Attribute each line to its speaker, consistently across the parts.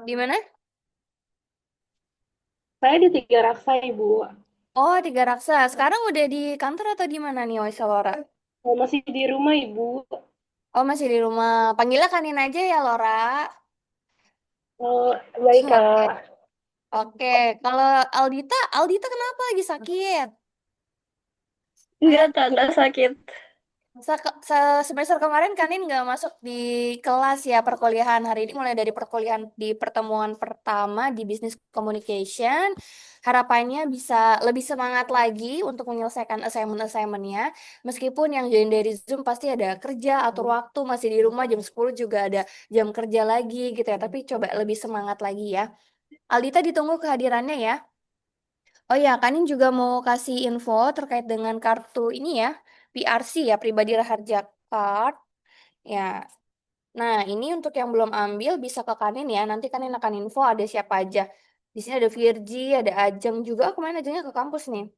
Speaker 1: Di mana?
Speaker 2: Saya di Tiga Raksa, Ibu.
Speaker 1: Oh, Tiga Raksa. Sekarang udah di kantor atau di mana nih, Lora?
Speaker 2: Masih di rumah, Ibu.
Speaker 1: Oh, masih di rumah. Panggilnya Kanin aja ya, Lora.
Speaker 2: Oh, baik,
Speaker 1: Oke.
Speaker 2: Kak.
Speaker 1: Oke. Kalau Aldita kenapa lagi sakit?
Speaker 2: Enggak, Kak, enggak sakit.
Speaker 1: Semester kemarin Kanin nggak masuk di kelas ya perkuliahan. Hari ini mulai dari perkuliahan di pertemuan pertama di Business Communication. Harapannya bisa lebih semangat lagi untuk menyelesaikan assignment-assignmentnya. Meskipun yang join dari Zoom pasti ada kerja, atur waktu, masih di rumah jam 10 juga ada jam kerja lagi gitu ya. Tapi coba lebih semangat lagi ya. Aldita ditunggu kehadirannya ya. Oh ya, Kanin juga mau kasih info terkait dengan kartu ini ya, PRC ya, Pribadi Raharja Card. Ya, nah ini untuk yang belum ambil bisa ke Kanin ya. Nanti Kanin akan info ada siapa aja. Di sini ada Virgi, ada Ajeng juga. Oh, kemarin Ajengnya ke kampus nih.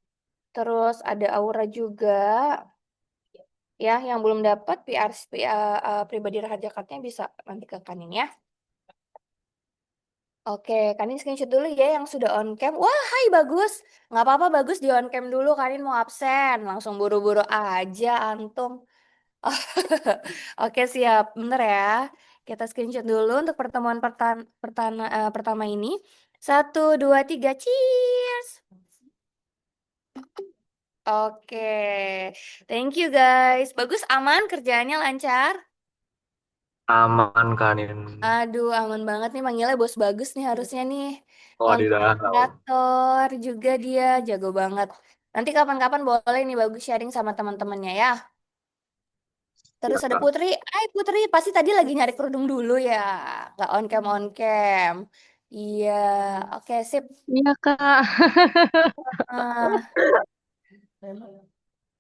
Speaker 1: Terus ada Aura juga. Ya, yang belum dapat PRC, Pribadi Raharja Card-nya bisa nanti ke Kanin ya. Oke, Kanin screenshot dulu ya yang sudah on cam. Wah, hai bagus. Nggak apa-apa bagus di on cam dulu. Kanin mau absen. Langsung buru-buru aja antum. Oke, siap. Bener ya. Kita screenshot dulu untuk pertemuan pertama ini. Satu, dua, tiga. Cheers. Oke. Thank you guys. Bagus, aman kerjaannya lancar.
Speaker 3: Aman Kanin.
Speaker 1: Aduh, aman banget nih manggilnya bos bagus nih harusnya nih. Konten
Speaker 3: Wadidaw.
Speaker 1: kreator juga dia jago banget. Nanti kapan-kapan boleh nih bagus sharing sama teman-temannya ya. Terus ada
Speaker 3: Ya,
Speaker 1: Putri. Hai Putri, pasti tadi lagi nyari kerudung dulu ya. Nggak on cam on cam. Iya, oke sip.
Speaker 2: Iya, Kak.
Speaker 1: Ah,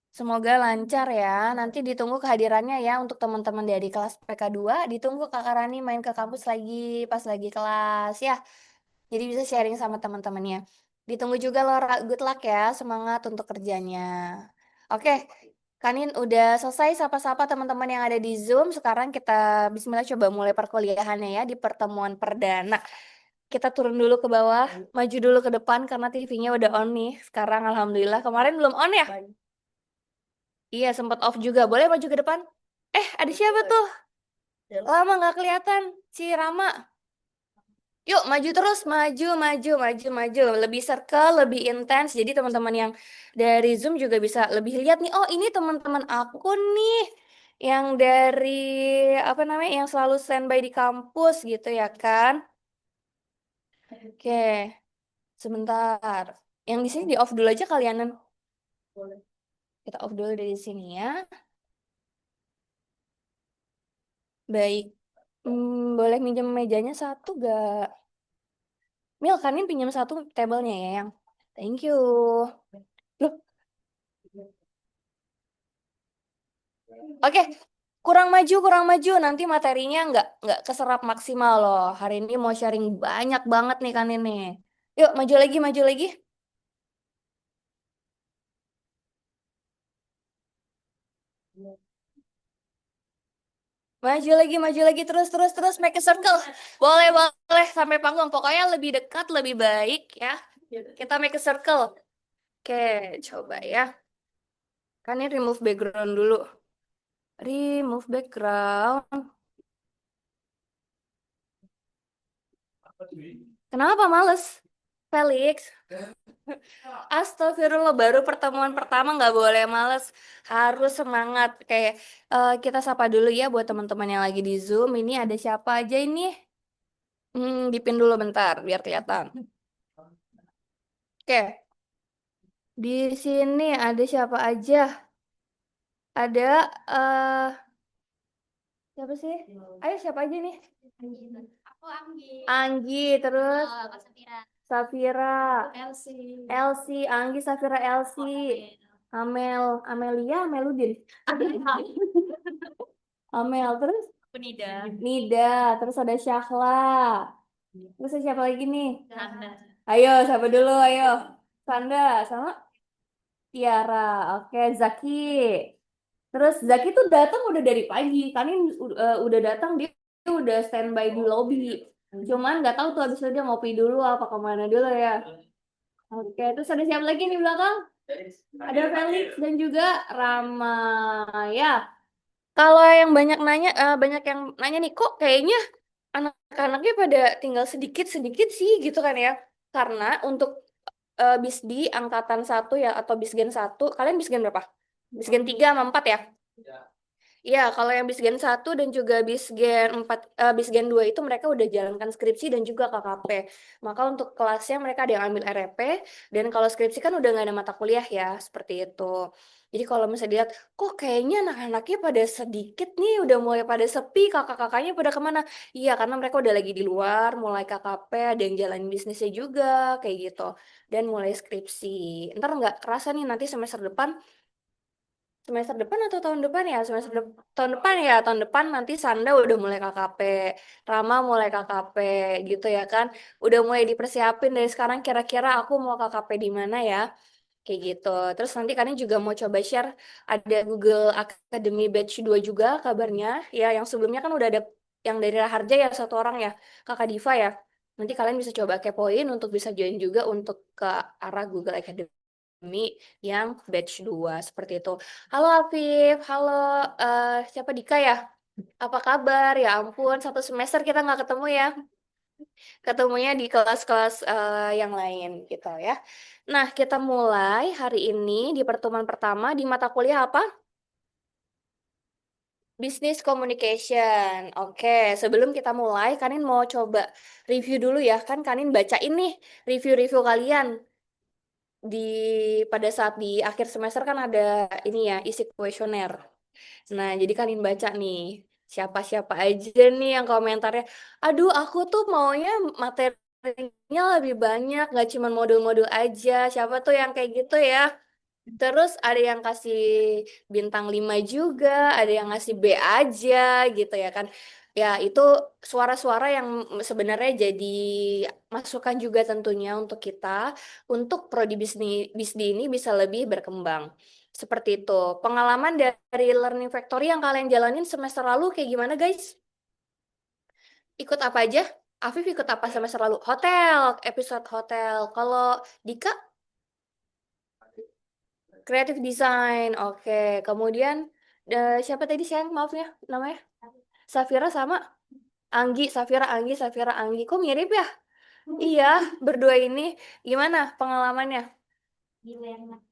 Speaker 1: semoga lancar ya. Nanti ditunggu kehadirannya ya untuk teman-teman dari kelas PK2. Ditunggu Kakak Rani main ke kampus lagi pas lagi kelas ya. Jadi bisa sharing sama teman-temannya. Ditunggu juga Laura, good luck ya, semangat untuk kerjanya. Oke, Kanin udah selesai sapa-sapa teman-teman yang ada di Zoom. Sekarang kita Bismillah coba mulai perkuliahannya ya di pertemuan perdana. Kita turun dulu ke bawah, maju dulu ke depan karena TV-nya udah on nih. Sekarang Alhamdulillah, kemarin belum on ya? Iya, sempat off juga. Boleh maju ke depan? Ada siapa tuh? Lama nggak kelihatan. Si Rama. Yuk, maju terus, maju, maju, maju, maju. Lebih circle, lebih intens. Jadi teman-teman yang dari Zoom juga bisa lebih lihat nih. Oh, ini teman-teman aku nih, yang dari apa namanya, yang selalu standby di kampus gitu ya kan? Oke, sebentar. Yang di sini di off dulu aja kalianan. Kita off dulu dari sini ya. Baik. Boleh minjem mejanya satu gak? Mil, kanin pinjam satu tabelnya ya, yang. Thank you. Loh, oke, kurang maju, kurang maju. Nanti materinya nggak keserap maksimal loh. Hari ini mau sharing banyak banget nih kan ini. Yuk, maju lagi, maju lagi. Maju lagi, terus, terus, terus, make a circle. Boleh, boleh, sampai panggung. Pokoknya lebih dekat, lebih baik ya. Kita make a circle. Oke, coba ya. Kan ini remove background dulu. Remove background. Kenapa males? Felix? Astagfirullah, baru pertemuan pertama nggak boleh males, harus semangat. Kayak kita sapa dulu ya buat teman-teman yang lagi di Zoom. Ini ada siapa aja ini? Dipin dulu bentar biar kelihatan. Oke, di sini ada siapa aja? Ada eh siapa sih? Ayo siapa aja nih? Aku Anggi. Anggi, terus Kak Safira. Safira. Elsie, Anggi, Safira, Elsie. Amel, Amelia, Ameludin. Amel, terus Aku Nida. Nida, terus ada Syahla. Terus ada siapa lagi nih? Sanda. Ayo, siapa dulu? Ayo. Sanda, sama Tiara. Oke, Zaki. Terus Zaki tuh datang udah dari pagi. Kan ini udah datang dia udah standby di lobby. Cuman nggak tahu tuh abis itu dia ngopi dulu apa kemana dulu ya. Oke, terus ada siapa lagi nih belakang? Ada Felix dan juga Rama. Ya, kalau yang banyak yang nanya nih, kok kayaknya anak-anaknya pada tinggal sedikit-sedikit sih gitu kan ya. Karena untuk BISDI angkatan 1 ya atau BISGEN 1, kalian BISGEN berapa? BISGEN 3 sama 4 ya? Iya, kalau yang BISGEN 1 dan juga BISGEN 2 itu mereka udah jalankan skripsi dan juga KKP. Maka untuk kelasnya mereka ada yang ambil RP, dan kalau skripsi kan udah nggak ada mata kuliah ya, seperti itu. Jadi kalau misalnya dilihat, kok kayaknya anak-anaknya pada sedikit nih, udah mulai pada sepi, kakak-kakaknya pada kemana? Iya, karena mereka udah lagi di luar, mulai KKP, ada yang jalanin bisnisnya juga, kayak gitu. Dan mulai skripsi. Ntar nggak kerasa nih nanti semester depan atau tahun depan ya tahun depan nanti Sanda udah mulai KKP, Rama mulai KKP gitu ya kan, udah mulai dipersiapin dari sekarang kira-kira aku mau KKP di mana ya, kayak gitu. Terus nanti kalian juga mau coba share, ada Google Academy Batch 2 juga kabarnya ya, yang sebelumnya kan udah ada yang dari Raharja ya, 1 orang ya, Kakak Diva ya. Nanti kalian bisa coba kepoin untuk bisa join juga untuk ke arah Google Academy yang batch 2 seperti itu. Halo Afif, halo siapa Dika ya? Apa kabar? Ya ampun, 1 semester kita nggak ketemu ya. Ketemunya di kelas-kelas yang lain gitu ya. Nah, kita mulai hari ini di pertemuan pertama di mata kuliah apa? Business Communication. Oke, sebelum kita mulai, Kanin mau coba review dulu ya. Kan Kanin baca ini review-review kalian di pada saat di akhir semester kan ada ini ya, isi kuesioner. Nah, jadi kalian baca nih, siapa-siapa aja nih yang komentarnya, aduh aku tuh maunya materinya lebih banyak, nggak cuma modul-modul aja. Siapa tuh yang kayak gitu ya? Terus ada yang kasih bintang 5 juga, ada yang ngasih B aja gitu ya kan. Ya, itu suara-suara yang sebenarnya jadi masukan juga tentunya untuk kita, untuk prodi BISDI ini bisa lebih berkembang. Seperti itu. Pengalaman dari Learning Factory yang kalian jalanin semester lalu kayak gimana, guys? Ikut apa aja? Afif ikut apa semester lalu? Hotel, episode hotel. Kalau Dika, Creative Design, oke. Kemudian siapa tadi sayang maafnya namanya? Safira sama Safira, Anggi. Kok mirip ya? Iya, berdua ini gimana pengalamannya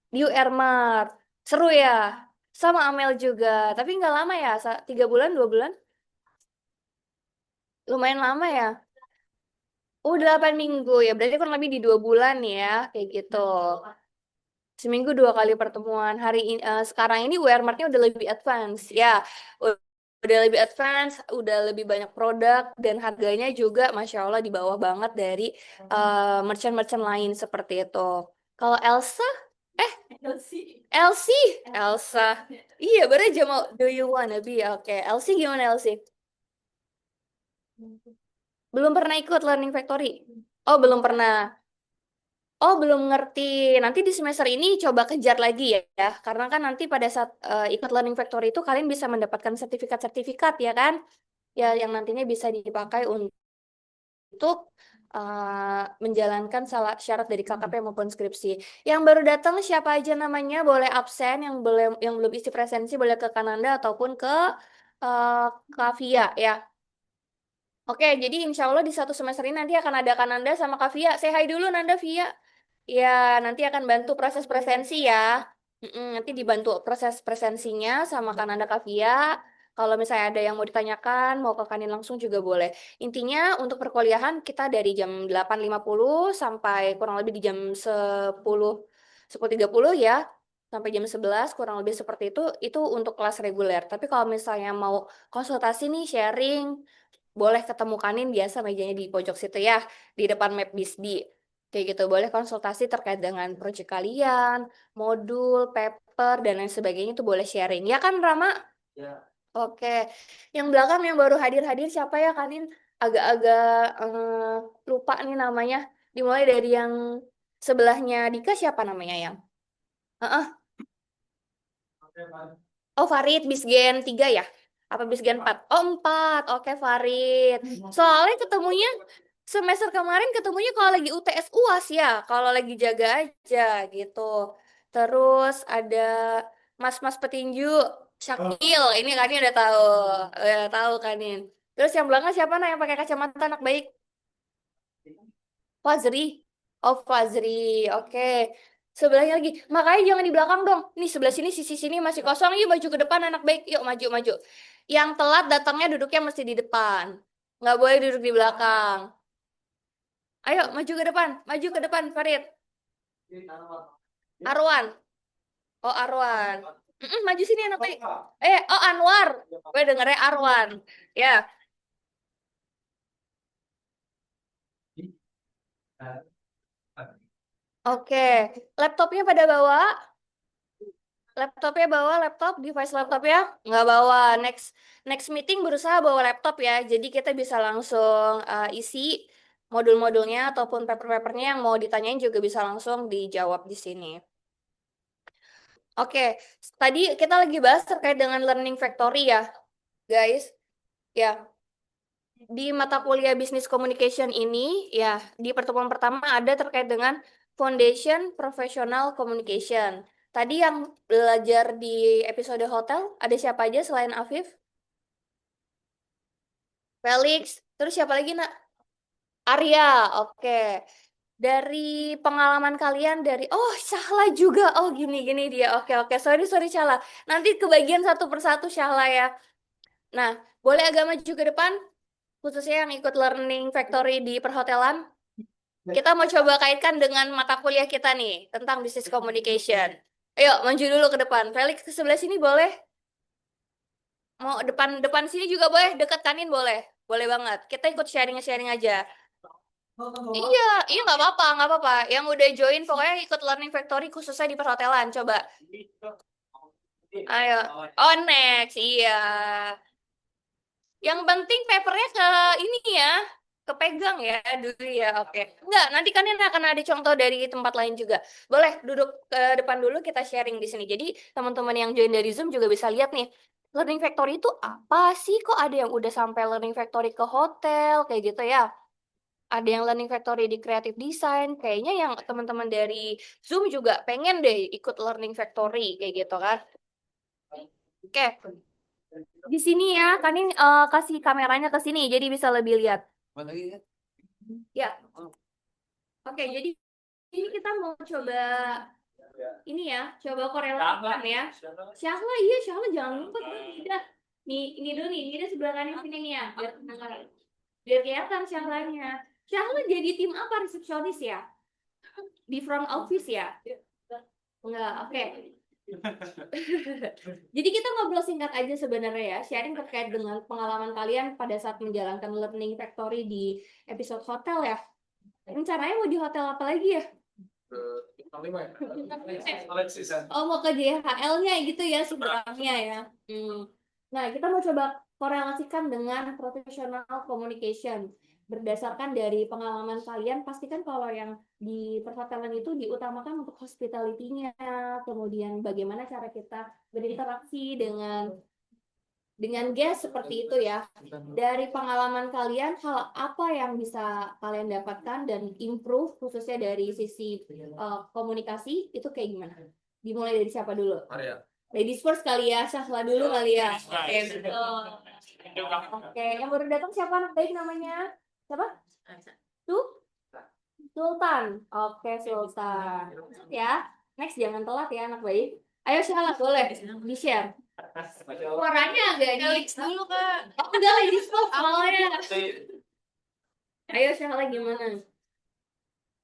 Speaker 1: di UR Mart? Seru ya? Sama Amel juga, tapi nggak lama ya? 3 bulan, 2 bulan? Lumayan lama ya? Oh, 8 minggu ya. Berarti kurang lebih di 2 bulan ya, kayak gitu. Seminggu 2 kali pertemuan. Sekarang ini UR Mart-nya udah lebih advance. Ya, udah lebih advance, udah lebih banyak produk, dan harganya juga Masya Allah di bawah banget dari merchant-merchant lain seperti itu. Kalau Elsa, eh, Elsie, Elsa. Iya, baru aja mau do you wanna be? Oke, Elsie gimana Elsie? Belum pernah ikut Learning Factory? Oh, belum pernah. Oh, belum ngerti. Nanti di semester ini coba kejar lagi ya. Karena kan nanti pada saat ikut Learning Factory itu kalian bisa mendapatkan sertifikat-sertifikat ya kan? Ya, yang nantinya bisa dipakai untuk menjalankan syarat dari KKP maupun skripsi. Yang baru datang siapa aja namanya? Boleh absen, yang belum isi presensi boleh ke Kananda ataupun ke Kavia ya. Oke, jadi insya Allah di 1 semester ini nanti akan ada Kananda sama Kavia. Say hi dulu Nanda Via. Ya, nanti akan bantu proses presensi ya. Nanti dibantu proses presensinya sama Kananda Kavia. Kalau misalnya ada yang mau ditanyakan, mau ke Kanin langsung juga boleh. Intinya untuk perkuliahan kita dari jam 8.50 sampai kurang lebih di jam 10.30 ya. Sampai jam 11 kurang lebih seperti itu untuk kelas reguler. Tapi kalau misalnya mau konsultasi nih, sharing, boleh ketemu Kanin biasa mejanya di pojok situ ya, di depan map BISDI. Kayak gitu, boleh konsultasi terkait dengan proyek kalian, modul, paper, dan lain sebagainya itu boleh sharing. Ya kan, Rama? Oke. Yang belakang yang baru hadir-hadir siapa ya, Kanin? Agak-agak lupa nih namanya. Dimulai dari yang sebelahnya Dika, siapa namanya yang? Heeh. Oh, Farid, Bisgen 3 ya? Apa Bisgen 4? Oh, 4. Oke, Farid. Soalnya ketemunya semester kemarin ketemunya kalau lagi UTS UAS ya, kalau lagi jaga aja gitu. Terus ada Mas-mas petinju, Syakil. Ini Kanin udah tahu. Udah tahu Kanin. Terus yang belakang siapa yang pakai kacamata anak baik? Fazri. Oh, Fazri. Oke. Sebelahnya lagi. Makanya jangan di belakang dong. Nih sebelah sini, sisi sini masih kosong. Yuk maju ke depan anak baik. Yuk maju, maju. Yang telat datangnya duduknya mesti di depan. Nggak boleh duduk di belakang. Ayo maju ke depan. Maju ke depan, Farid. Arwan. Oh, Arwan. Maju sini anak baik. Oh, Anwar. Gue dengernya Arwan. Ya. Oke. Laptopnya pada bawa? Laptopnya bawa laptop, device laptopnya nggak bawa. Next meeting berusaha bawa laptop ya. Jadi kita bisa langsung isi modul-modulnya ataupun paper-papernya yang mau ditanyain juga bisa langsung dijawab di sini. Oke, tadi kita lagi bahas terkait dengan learning factory ya, guys. Ya, di mata kuliah Business Communication ini ya di pertemuan pertama ada terkait dengan Foundation Professional Communication. Tadi yang belajar di episode hotel ada siapa aja selain Afif? Felix, terus siapa lagi nak? Arya, oke. Dari pengalaman kalian oh Syahla juga, oh gini dia, oke, sorry Syahla. Nanti kebagian satu persatu Syahla ya. Nah, boleh agak maju ke depan, khususnya yang ikut learning factory di perhotelan. Kita mau coba kaitkan dengan mata kuliah kita nih tentang business communication. Ayo maju dulu ke depan. Felix ke sebelah sini boleh? Mau depan sini juga boleh, dekat kanin boleh. Boleh banget. Kita ikut sharing aja. Iya, iya nggak apa-apa. Yang udah join pokoknya ikut learning factory khususnya di perhotelan. Coba. Ayo. Oh next, iya. Yang penting papernya ke ini ya, kepegang ya dulu ya. Oke. Enggak, nanti kan ini akan ada contoh dari tempat lain juga. Boleh duduk ke depan dulu kita sharing di sini. Jadi teman-teman yang join dari Zoom juga bisa lihat nih. Learning Factory itu apa sih? Kok ada yang udah sampai Learning Factory ke hotel kayak gitu ya? Ada yang Learning Factory di Creative Design. Kayaknya yang teman-teman dari Zoom juga pengen deh ikut Learning Factory kayak gitu kan. Oke. Di sini ya, kan ini kasih kameranya ke sini, jadi bisa lebih lihat. Ya, oke. Jadi ini kita mau coba ini ya, coba korelasikan ya. Syahla, iya Syahla jangan lupa tidak. Nih, ini dulu nih, ini sebelah kanan sini nih ya, biar kelihatan Syahlanya. Syahla jadi tim apa resepsionis ya? Di front office ya? Enggak, oke. Jadi kita ngobrol singkat aja sebenarnya ya, sharing terkait dengan pengalaman kalian pada saat menjalankan Learning Factory di episode hotel ya. Rencananya mau di hotel apa lagi ya? Oh, mau ke JHL-nya gitu ya sebenarnya ya. Nah, kita mau coba korelasikan dengan professional communication. Berdasarkan dari pengalaman kalian, pastikan kalau yang di perhotelan itu diutamakan untuk hospitality-nya, kemudian bagaimana cara kita berinteraksi dengan guest seperti itu ya. Dari pengalaman kalian, hal apa yang bisa kalian dapatkan dan improve khususnya dari sisi komunikasi itu kayak gimana? Dimulai dari siapa dulu? Ladies first kali ya, Syahla dulu kali ya. Oke, betul. Oke, yang baru datang siapa anak baik namanya? Siapa? Sultan. Oke, Sultan. Ya, next jangan telat ya anak baik. Ayo Syahla boleh di-share. Suaranya agak di dulu Kak. Oh enggak ladies first awalnya. Ayo Syahla gimana?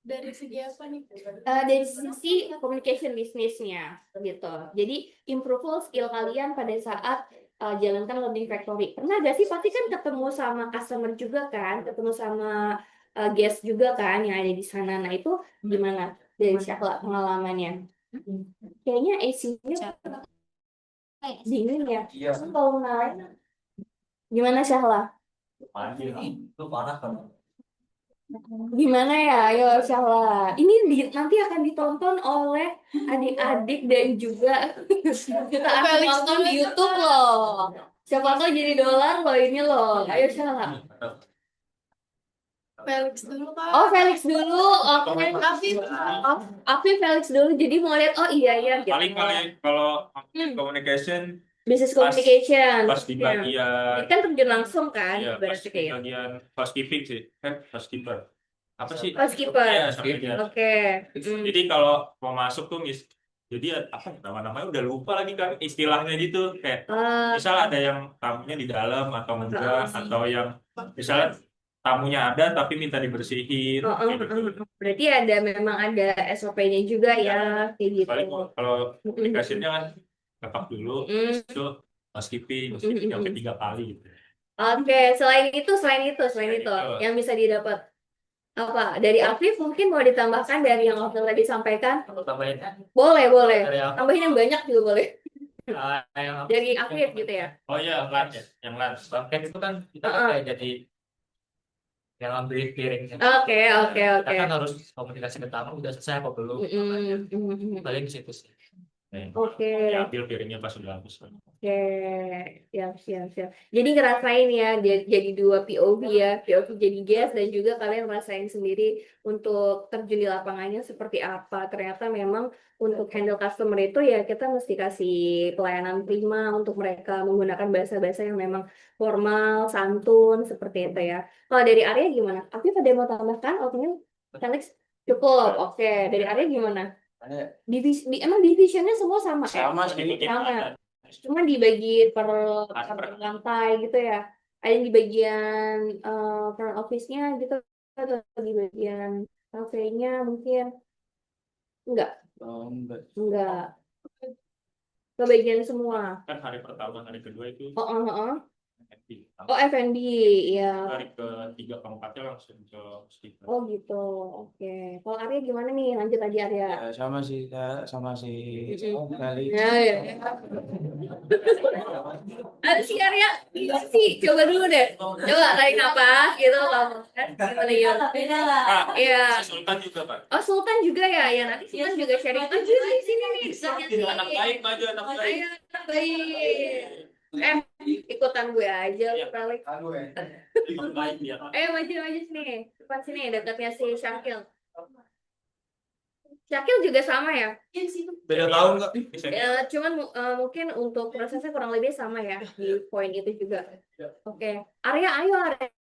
Speaker 2: Dari segi apa nih?
Speaker 1: Dari sisi communication bisnisnya gitu. Jadi improve skill kalian pada saat jalankan Learning Factory. Pernah gak sih pasti kan ketemu sama customer juga kan, ketemu sama guest juga kan yang ada di sana. Nah itu gimana dari Syahla pengalamannya? Kayaknya AC-nya dingin ya. Kalau ngalahin gimana Syahla?
Speaker 3: Itu parah kan?
Speaker 1: Gimana ya, ayo Syahla. Ini nanti akan ditonton oleh adik-adik dan juga kita akan nonton di YouTube loh. Siapa tahu jadi dolar loh ini loh. Ayo Syala.
Speaker 2: Felix dulu Kak.
Speaker 1: Oh Felix dulu. Oke.
Speaker 2: Afif.
Speaker 1: Oh, Afif Felix dulu. Jadi mau lihat oh iya gitu.
Speaker 4: Paling kalau
Speaker 1: Hmm.
Speaker 4: communication
Speaker 1: Business
Speaker 4: pas
Speaker 1: communication.
Speaker 4: pas di
Speaker 1: Ya.
Speaker 4: bagian
Speaker 1: Ini kan terjun langsung kan,
Speaker 4: ya pas
Speaker 1: ibaratnya
Speaker 4: di
Speaker 1: kayak.
Speaker 4: bagian housekeeping sih, housekeeper apa sih?
Speaker 1: Housekeeper.
Speaker 4: Iya, sampai dia.
Speaker 1: Oke. Hmm.
Speaker 4: Jadi kalau mau masuk tuh jadi apa nama-namanya udah lupa lagi kan istilahnya gitu kayak misal ada yang tamunya di dalam atau enggak atau yang misalnya tamunya ada tapi minta dibersihin kayak gitu.
Speaker 1: Berarti memang ada SOP-nya juga ya, kayak gitu.
Speaker 4: Paling kalau komunikasinya kan ngepak dulu, terus itu housekeeping sampai 3 kali gitu.
Speaker 1: Oke, selain itu yang bisa didapat apa? Dari Afif mungkin mau ditambahkan dari yang Afif tadi sampaikan?
Speaker 3: Aku tambahin
Speaker 1: Boleh.
Speaker 3: dari aku.
Speaker 1: Tambahin yang banyak juga boleh.
Speaker 3: Yang
Speaker 1: Dari Afif gitu ya.
Speaker 4: Oh iya, lunch ya, yang lunch.
Speaker 3: Bangket itu kan kita kayak jadi yang ambil piringnya.
Speaker 1: Oke.
Speaker 3: Kita kan harus komunikasi ke tamu udah selesai apa belum? Paling di situ sih.
Speaker 1: Oke.
Speaker 4: Diambil piringnya pas udah habis.
Speaker 1: Oke, siap. Jadi ngerasain ya, jadi dua POV ya, POV jadi guest dan juga kalian ngerasain sendiri untuk terjun di lapangannya seperti apa. Ternyata memang untuk handle customer itu ya kita mesti kasih pelayanan prima untuk mereka menggunakan bahasa-bahasa yang memang formal, santun, seperti itu ya. Kalau dari Arya gimana? Aku ada mau tambahkan, opening, Felix? Cukup, oke. Dari Arya gimana? Emang divisionnya semua sama ya?
Speaker 3: Sama sih.
Speaker 1: Sama. Cuma dibagi per lantai gitu ya. Ada yang di bagian front office-nya gitu atau di bagian cafe-nya mungkin enggak. Ke bagian semua.
Speaker 4: Kan hari pertama, hari kedua itu
Speaker 1: F&B ya.
Speaker 4: hari ketiga keempatnya langsung ke housekeeper.
Speaker 1: Oh gitu. Oke. Kalau Arya gimana nih? Lanjut aja Arya.
Speaker 5: Ya, sama sih Felix.
Speaker 1: Ya. Ada si Arya, coba dulu deh. Coba tarik napas gitu kamu. Gimana ya? Iya.
Speaker 4: Sultan juga Pak.
Speaker 1: Oh Sultan juga ya, nanti Sultan juga sharing aja di sini nih.
Speaker 4: Anak baik maju, anak baik.
Speaker 1: Ayo, anak baik. Ikutan gue aja lu Felix.
Speaker 4: Anak baik dia.
Speaker 1: Maju sini. Depan sini dekatnya si Syakil. Syakil juga sama ya?
Speaker 5: Beda tahun nggak?
Speaker 1: Cuman mungkin untuk prosesnya kurang lebih sama ya di poin itu juga. Oke. Arya, ayo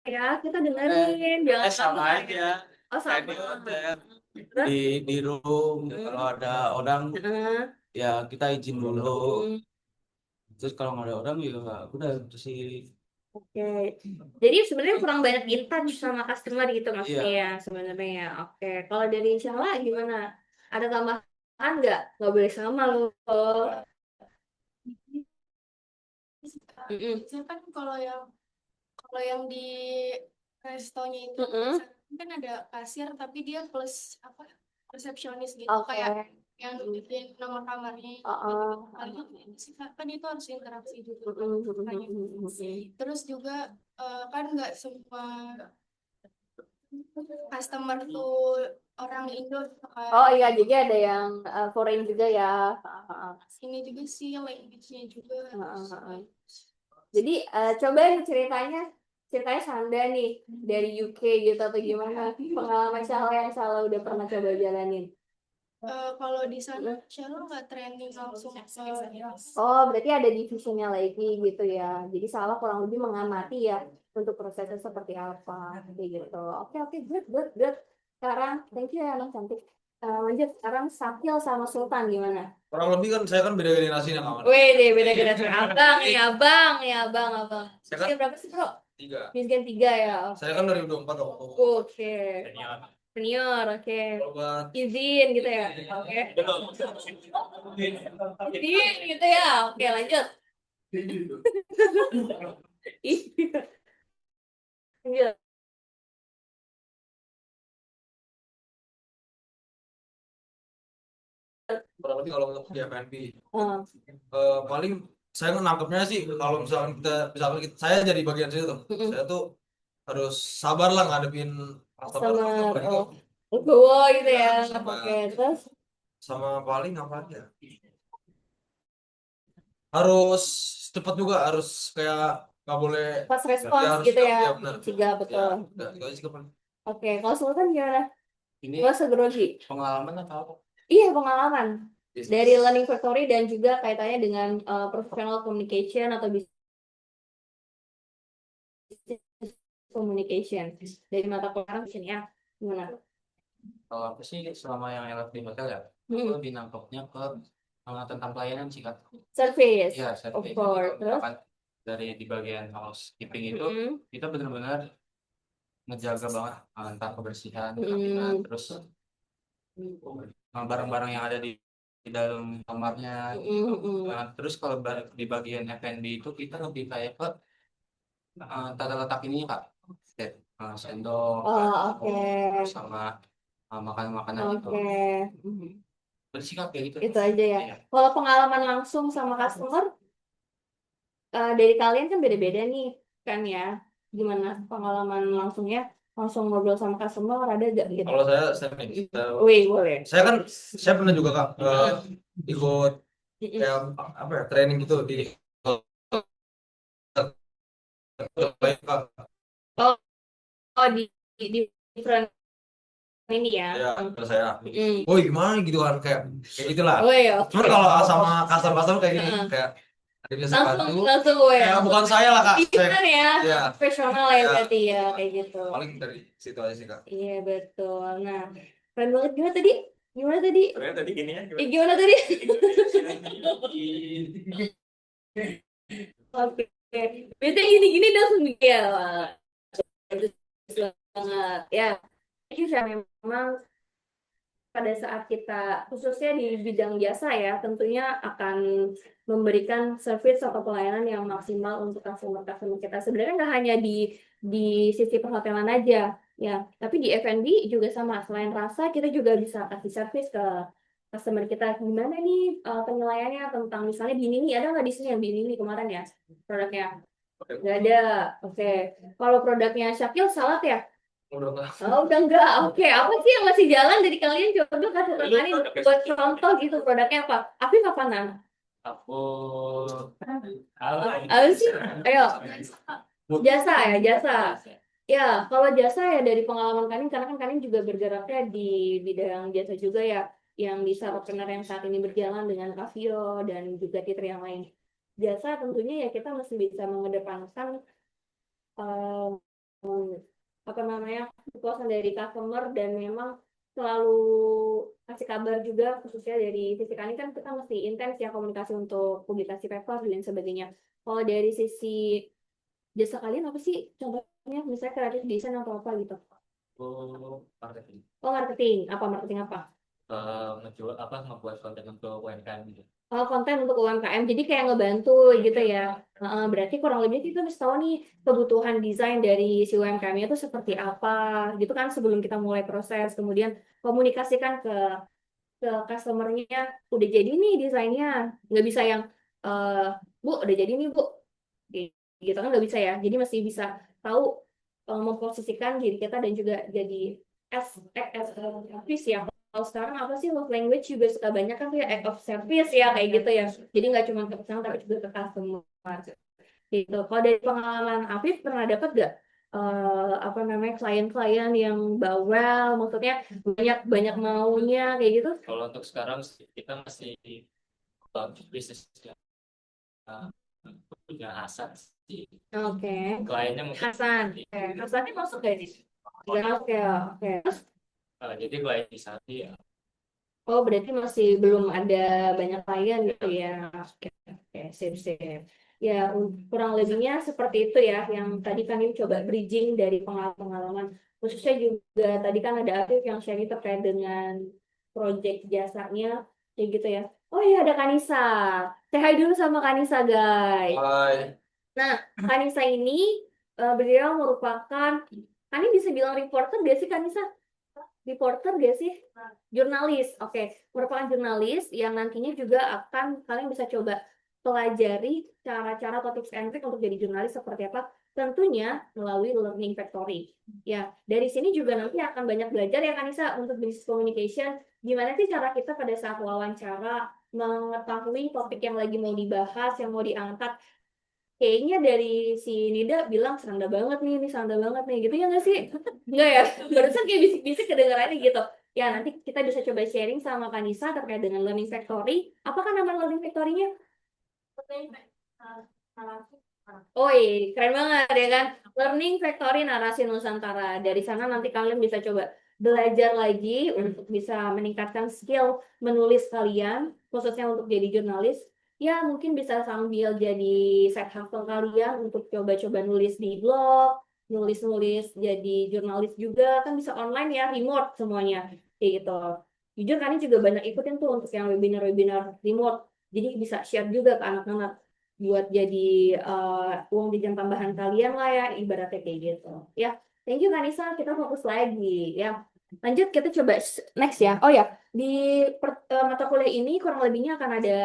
Speaker 1: Arya, kita dengerin. Jangan
Speaker 5: Sama aja.
Speaker 1: Oh sama.
Speaker 5: Di room kalau ada orang ya kita izin dulu. Terus kalau nggak ada orang ya udah bersih.
Speaker 1: Oke. Jadi sebenarnya kurang banyak in-touch sama customer gitu maksudnya ya sebenarnya ya. Oke. Kalau dari Syahla gimana? Ada tambahan nggak? Nggak boleh sama loh.
Speaker 2: Biasanya kan kalau yang di restonya itu kan ada kasir tapi dia plus apa resepsionis gitu kayak yang di nomor kamarnya kan itu harus interaksi juga terus juga kan nggak semua customer tuh orang Indo
Speaker 1: Oh iya, jadi ada yang foreign juga ya.
Speaker 2: ini juga sih language-nya juga
Speaker 1: Jadi coba ceritanya Sanda nih dari UK gitu atau gimana pengalaman Syahla yang Syahla udah pernah coba jalanin.
Speaker 2: Kalau di sana Syahla nggak training langsung
Speaker 1: Oh berarti ada divisionnya lagi gitu ya. Jadi Syahla kurang lebih mengamati ya untuk prosesnya seperti apa gitu. Oke, good. Sekarang thank you ya anak cantik. Lanjut sekarang Syakil sama Sultan gimana?
Speaker 5: Kurang lebih kan saya kan beda generasi nih kawan.
Speaker 1: Wih, beda generasi. Abang.
Speaker 5: Saya kan
Speaker 1: Berapa sih bro?
Speaker 5: 3.
Speaker 1: Miskin 3 ya.
Speaker 5: Saya kan 2024 dong.
Speaker 1: Oke. Senior, oke.
Speaker 5: Buat
Speaker 1: Izin gitu ya. Oke. Izin gitu ya. Oke, lanjut. Lanjut.
Speaker 5: berarti kalau untuk di F&B paling saya nangkepnya sih kalau misalkan saya jadi bagian situ tuh saya tuh harus sabar lah ngadepin customer
Speaker 1: Gitu ya. Oke, terus
Speaker 5: sama paling apa aja harus cepat juga, harus kayak nggak boleh
Speaker 1: Pas
Speaker 5: ya,
Speaker 1: respons
Speaker 5: harus
Speaker 1: gitu
Speaker 5: ya
Speaker 1: ya,
Speaker 5: benar.
Speaker 1: Ciga,
Speaker 5: Ya,
Speaker 1: betul.
Speaker 5: udah, itu aja sih Kak.
Speaker 1: Oke, kalau Sultan gimana?
Speaker 3: Ini
Speaker 1: Gak segrogi.
Speaker 3: pengalaman atau apa?
Speaker 1: Iya, pengalaman. Dari Learning Factory dan juga kaitannya dengan professional communication atau business communication. Dari mata kuliah ya, gimana?
Speaker 3: Kalau aku sih selama yang LF di hotel ya, aku lebih nangkepnya ke tentang pelayanan sih Kak.
Speaker 1: Service,
Speaker 3: Iya,
Speaker 1: of
Speaker 3: service.
Speaker 1: course. Terus?
Speaker 3: Misalkan dari di bagian housekeeping itu kita benar-benar ngejaga banget entah kebersihan, terus barang-barang yang ada di dalam kamarnya. Nah, terus kalau di bagian F&B itu kita lebih kayak ke tata letak ini Kak, kayak sendok,
Speaker 1: Oh, oke.
Speaker 3: sama makanan-makanan itu.
Speaker 1: Oke.
Speaker 3: Bersikap kayak gitu.
Speaker 1: Itu aja ya.
Speaker 3: Iya.
Speaker 1: Kalau pengalaman langsung sama customer, dari kalian kan beda-beda nih, kan ya? Gimana pengalaman langsungnya? Langsung ngobrol sama customer, ada gak gitu?
Speaker 5: Kalau saya
Speaker 1: Wih, boleh.
Speaker 5: saya pernah juga Kak ikut kayak apa ya, training gitu di Kak.
Speaker 1: Oh, di front ini ya.
Speaker 5: Ya, terus saya, woi gimana gitu kan, kayak gitulah.
Speaker 1: Oh iya, oke.
Speaker 5: Cuman kalau sama customer kayak gini, kayak ada biasa bantu,
Speaker 1: Langsung gue.
Speaker 5: kayak bukan saya lah Kak.
Speaker 1: Gimana ya?
Speaker 5: Ya,
Speaker 1: Profesional ya berarti ya, kayak gitu.
Speaker 5: paling dari situ aja sih Kak.
Speaker 1: Iya, betul. Nah, keren banget. Gimana tadi? Gimana tadi?
Speaker 4: Sebenarnya tadi gini ya.
Speaker 1: Gimana tadi? Oke. Berarti gini-gini langsung ya. Bagus banget. Ya, itu sih memang pada saat kita khususnya di bidang jasa ya, tentunya akan memberikan service atau pelayanan yang maksimal untuk customer kita. Sebenarnya nggak hanya di sisi perhotelan aja ya, tapi di F&B juga sama. Selain rasa, kita juga bisa kasih service ke customer kita. Gimana nih penilaiannya tentang misalnya Bini nih, ada nggak di sini yang Bini nih kemarin ya produknya? Nggak ada. Oke. Kalau produknya Syakil salad ya?
Speaker 5: Udah enggak.
Speaker 1: Oh, udah enggak. Oke, apa sih yang masih jalan dari kalian? Coba kasih Ani buat contoh gitu produknya apa? Tapi kapanan?
Speaker 3: Aku
Speaker 1: Apa sih? Ayo. Jasa ya, jasa. Ya, kalau jasa ya dari pengalaman kalian, karena kan kalian juga bergeraknya di bidang jasa juga ya, yang di startupreneur yang saat ini berjalan dengan Kavio dan juga titel yang lain. Jasa tentunya ya kita mesti bisa mengedepankan apa namanya kepuasan dari customer dan memang selalu kasih kabar juga khususnya dari sisi kami kan kita mesti intens ya komunikasi untuk publikasi paper dan sebagainya. Kalau dari sisi jasa kalian apa sih contohnya misalnya kreatif desain atau apa gitu?
Speaker 3: marketing.
Speaker 1: Oh marketing apa?
Speaker 3: Ngejual ngebuat konten untuk UMKM gitu.
Speaker 1: Oh, konten untuk UMKM, jadi kayak ngebantu gitu ya. Berarti kurang lebih kita mesti tahu nih kebutuhan desain dari si UMKM itu seperti apa, gitu kan sebelum kita mulai proses. Kemudian komunikasikan ke customer-nya, udah jadi nih desainnya, nggak bisa yang Bu, udah jadi nih Bu, gitu kan nggak bisa ya. Jadi mesti bisa tahu memposisikan diri kita dan juga jadi as service ya. Kalau sekarang apa sih love language juga suka banyak kan tuh ya act of service ya kayak gitu ya. Jadi nggak cuma ke pesanan tapi juga ke customer gitu. Kalau dari pengalaman Afif pernah dapat gak apa namanya klien-klien yang bawel, maksudnya banyak maunya kayak gitu?
Speaker 3: Kalau untuk sekarang kita masih bisnis punya Hasan sih.
Speaker 1: Oke.
Speaker 3: Kliennya mungkin
Speaker 1: Hasan. Hasan ini masuk gak nih? Oke.
Speaker 3: jadi klien di Sati ya.
Speaker 1: Oh, berarti masih belum ada banyak klien gitu ya. Oke, sip. Ya, kurang lebihnya seperti itu ya, yang tadi kami coba bridging dari pengalaman. Khususnya juga tadi kan ada Afif yang sharing terkait dengan project jasanya, kayak gitu ya. Oh iya, ada Kanisa. Say hi dulu sama Kanisa, guys.
Speaker 5: Hai.
Speaker 1: Nah, Kanisa ini beliau merupakan, Kani bisa bilang reporter gak sih Kanisa? Reporter gak sih? Jurnalis, oke. Merupakan jurnalis yang nantinya juga akan kalian bisa coba pelajari cara-cara atau tips and trick untuk jadi jurnalis seperti apa. Tentunya melalui Learning Factory. Ya, dari sini juga nanti akan banyak belajar ya Kanisa untuk business communication. Gimana sih cara kita pada saat wawancara mengetahui topik yang lagi mau dibahas, yang mau diangkat. Kayaknya dari si Nida bilang seranda banget nih, ini seranda banget nih, gitu ya nggak sih? Enggak ya? Barusan kayak bisik-bisik kedengarannya gitu. Ya, nanti kita bisa coba sharing sama Kanisa terkait dengan Learning Factory. Apakah nama Learning Factory-nya? Oh iya, keren banget ya kan? Learning Factory Narasi Nusantara. Dari sana nanti kalian bisa coba belajar lagi untuk bisa meningkatkan skill menulis kalian, khususnya untuk jadi jurnalis. Ya, mungkin bisa sambil jadi side hustle kalian untuk coba-coba nulis di blog, nulis-nulis jadi jurnalis juga, kan bisa online ya, remote semuanya. Kayak gitu. Jujur kalian juga banyak ikutin tuh untuk yang webinar-webinar remote. Jadi bisa share juga ke anak-anak buat jadi uang jajan tambahan kalian lah ya, ibaratnya kayak gitu. Ya, thank you Kanisa, kita fokus lagi ya. Lanjut kita coba next ya. Oh ya, di mata kuliah ini kurang lebihnya akan ada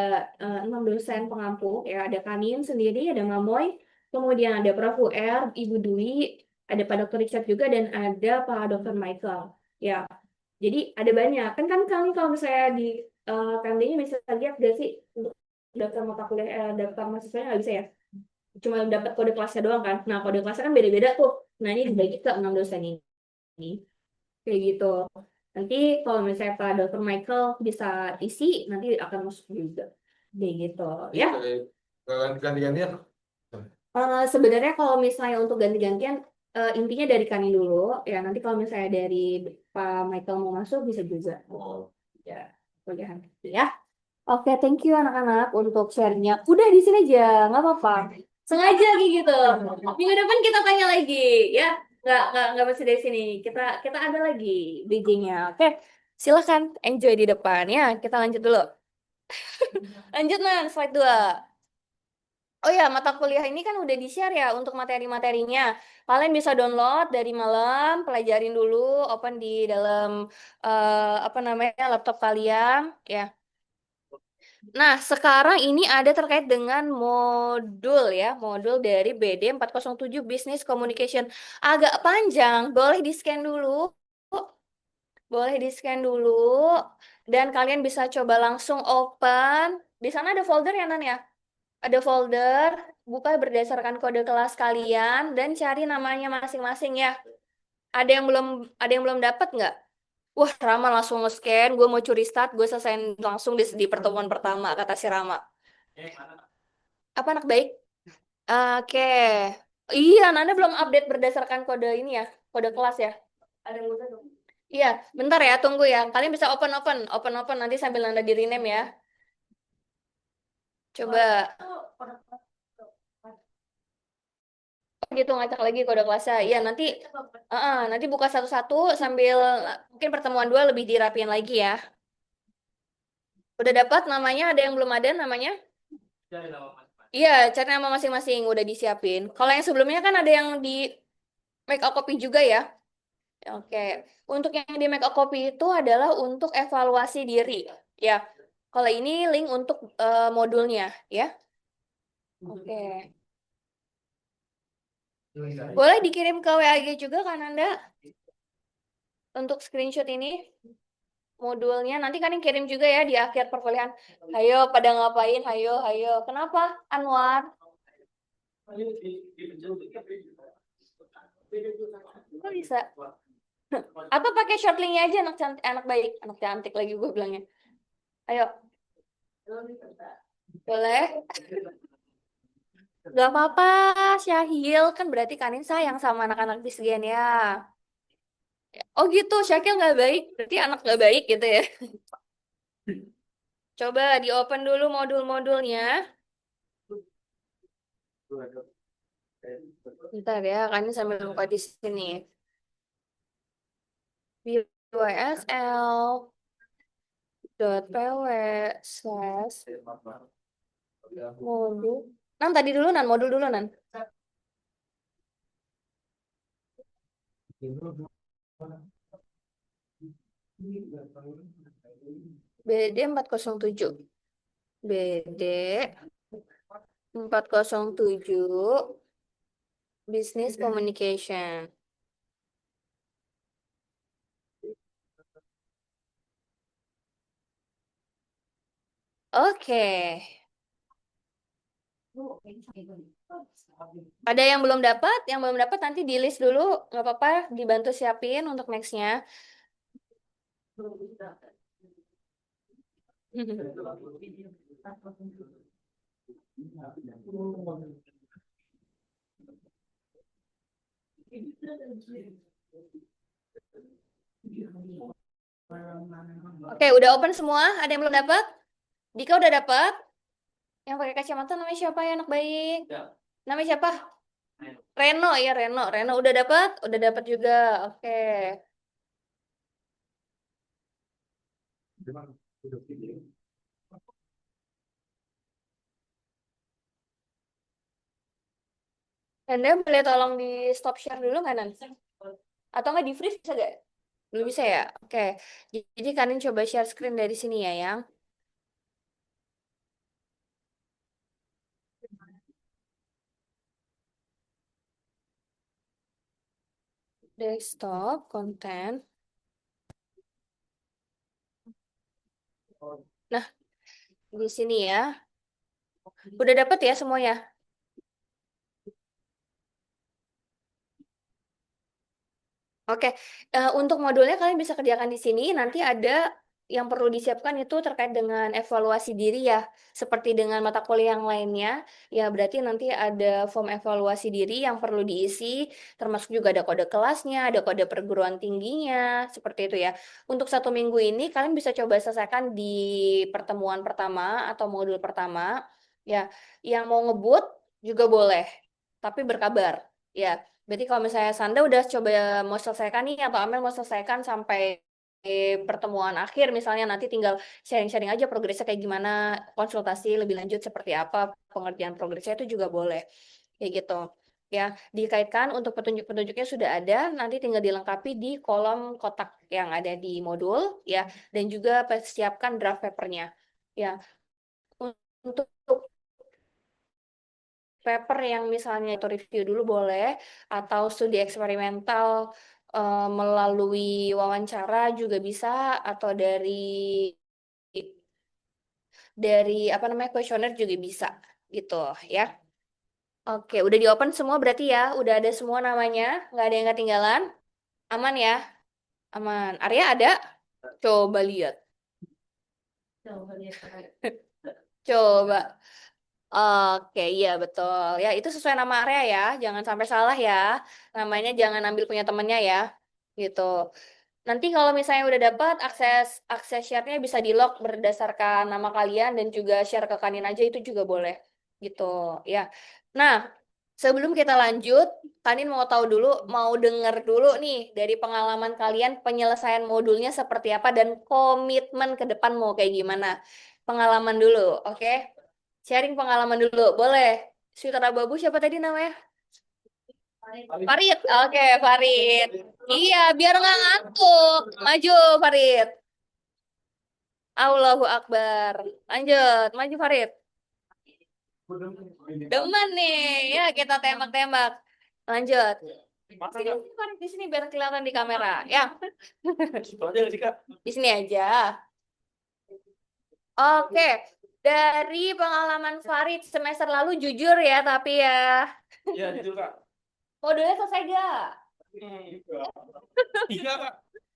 Speaker 1: 6 dosen pengampu ya, ada Kanin sendiri, ada Mamoy, kemudian ada Prof. UR, Ibu Dwi, ada Pak Dr. Richard juga dan ada Pak Dr. Michael. Ya, jadi ada banyak. Kan kami kalau misalnya di PMD-nya bisa lihat gak sih untuk daftar mata kuliah, daftar mahasiswanya nggak bisa ya? Cuma dapat kode kelasnya doang kan? Nah, kode kelasnya kan beda-beda tuh. Nah, ini dibagi ke 6 dosen ini. Kayak gitu. Nanti kalau misalnya Pak Dr. Michael bisa isi, nanti akan masuk juga. Kayak gitu. Ya,
Speaker 5: Ganti-gantian.
Speaker 1: sebenarnya kalau misalnya untuk ganti-gantian, intinya dari kami dulu. Ya, nanti kalau misalnya dari Pak Michael mau masuk, bisa juga.
Speaker 5: Oh.
Speaker 1: Ya, kuliahan. Ya. Oke, thank you anak-anak untuk share-nya. Udah di sini aja, nggak apa-apa. Sengaja kayak gitu. Minggu depan kita tanya lagi, ya. Nggak mesti dari sini. Kita ada lagi bridging-nya. Oke, silakan enjoy di depan ya. Kita lanjut dulu. Lanjut, Nan, slide 2. Oh ya, mata kuliah ini kan udah di-share ya untuk materi-materinya. Kalian bisa download dari malam, pelajarin dulu, open di dalam apa namanya laptop kalian, ya. Nah, sekarang ini ada terkait dengan modul ya, modul dari BD 407 Business Communication. Agak panjang, boleh di-scan dulu. Boleh di-scan dulu. Dan kalian bisa coba langsung open. Di sana ada folder ya, Nan ya? Ada folder, buka berdasarkan kode kelas kalian, dan cari namanya masing-masing ya. Ada yang belum dapat nggak? Wah, Rama langsung nge-scan, gue mau curi start, gue selesaiin langsung di pertemuan pertama, kata si Rama. Apa anak baik? Oke. Iya, Nanda belum update berdasarkan kode ini ya, kode kelas ya. Ada yang udah dong. Iya, bentar ya, tunggu ya. Kalian bisa open nanti sambil Nanda di rename ya. Coba. Gitu ngacak lagi kode kelasnya. Iya, nanti buka satu-satu sambil mungkin pertemuan 2 lebih dirapiin lagi ya. Udah dapat namanya, ada yang belum ada namanya? Iya, cari nama masing-masing udah disiapin. Kalau yang sebelumnya kan ada yang di make a copy juga ya. Oke. Untuk yang di make a copy itu adalah untuk evaluasi diri, ya. Kalau ini link untuk modulnya, ya. Oke. Boleh dikirim ke WAG juga kan Anda? Untuk screenshot ini modulnya nanti kan yang kirim juga ya di akhir perkuliahan. Ayo pada ngapain? Ayo. Kenapa, Anwar? Kok bisa? Atau pakai short linknya aja anak cantik, anak baik, anak cantik lagi gue bilangnya. Ayo. Boleh? Gak apa-apa, Syahil. Kan berarti Kanin sayang sama anak-anak di segian ya. Oh gitu, Syakil nggak baik. Berarti anak nggak baik gitu ya. Coba di-open dulu modul-modulnya. Bentar ya, Kanin sambil buka di sini. ysl.pw/modul. Tadi dulu, modul dulu, BD 407. BD 407 Business Communication. Oke. Ada yang belum dapat? Yang belum dapat nanti di list dulu, nggak apa-apa, dibantu siapin untuk nextnya. Oke, udah open semua? Ada yang belum dapat? Dika udah dapat? Yang pakai kacamata namanya siapa ya, anak baik? Namanya siapa? Reno ya, Reno. Reno udah dapat? Udah dapat juga. Oke. Anda boleh tolong di stop share dulu nggak nanti? Atau nggak di freeze bisa nggak? Belum bisa ya? Oke. Jadi kalian coba share screen dari sini ya, yang desktop, konten. Nah, di sini ya. Udah dapat ya semuanya? Oke, untuk modulnya kalian bisa kerjakan di sini. Nanti ada yang perlu disiapkan itu terkait dengan evaluasi diri ya. Seperti dengan mata kuliah yang lainnya, ya berarti nanti ada form evaluasi diri yang perlu diisi, termasuk juga ada kode kelasnya, ada kode perguruan tingginya, seperti itu ya. Untuk 1 minggu ini kalian bisa coba selesaikan di pertemuan pertama atau modul pertama. Ya, yang mau ngebut juga boleh, tapi berkabar. Ya, berarti kalau misalnya Sanda udah coba mau selesaikan nih atau Amel mau selesaikan sampai pertemuan akhir misalnya nanti tinggal sharing-sharing aja progresnya kayak gimana, konsultasi lebih lanjut seperti apa pengerjaan progresnya itu juga boleh. Kayak gitu. Ya, dikaitkan untuk petunjuk-petunjuknya sudah ada, nanti tinggal dilengkapi di kolom kotak yang ada di modul ya dan juga persiapkan draft papernya. Ya, untuk paper yang misalnya itu review dulu boleh, atau studi eksperimental melalui wawancara juga bisa, atau dari apa namanya kuesioner juga bisa gitu ya. Oke, udah di open semua berarti ya, udah ada semua namanya, nggak ada yang ketinggalan, aman ya, aman. Arya ada? Coba lihat, coba. Oke, iya betul. Ya, itu sesuai nama area ya. Jangan sampai salah ya. Namanya jangan ambil punya temennya ya. Gitu. Nanti kalau misalnya udah dapat akses akses share-nya bisa di-lock berdasarkan nama kalian dan juga share ke kanin aja itu juga boleh. Gitu, ya. Nah, sebelum kita lanjut, Kanin mau tahu dulu, mau denger dulu nih dari pengalaman kalian penyelesaian modulnya seperti apa dan komitmen ke depan mau kayak gimana. Pengalaman dulu, oke? Sharing pengalaman dulu, boleh. Sweeter Abu siapa tadi namanya? Farid, oke Farid. Iya, biar nggak ngantuk. Maju Farid. Allahu Akbar. Lanjut, maju Farid. Demen nih, ya kita tembak-tembak. Lanjut. Sini, Farid, di sini biar kelihatan di kamera. Ya, di sini aja. Oke, dari pengalaman Farid semester lalu jujur ya, tapi ya.
Speaker 4: Iya, jujur Kak.
Speaker 1: Modulnya selesai gak?
Speaker 4: Tiga Kak.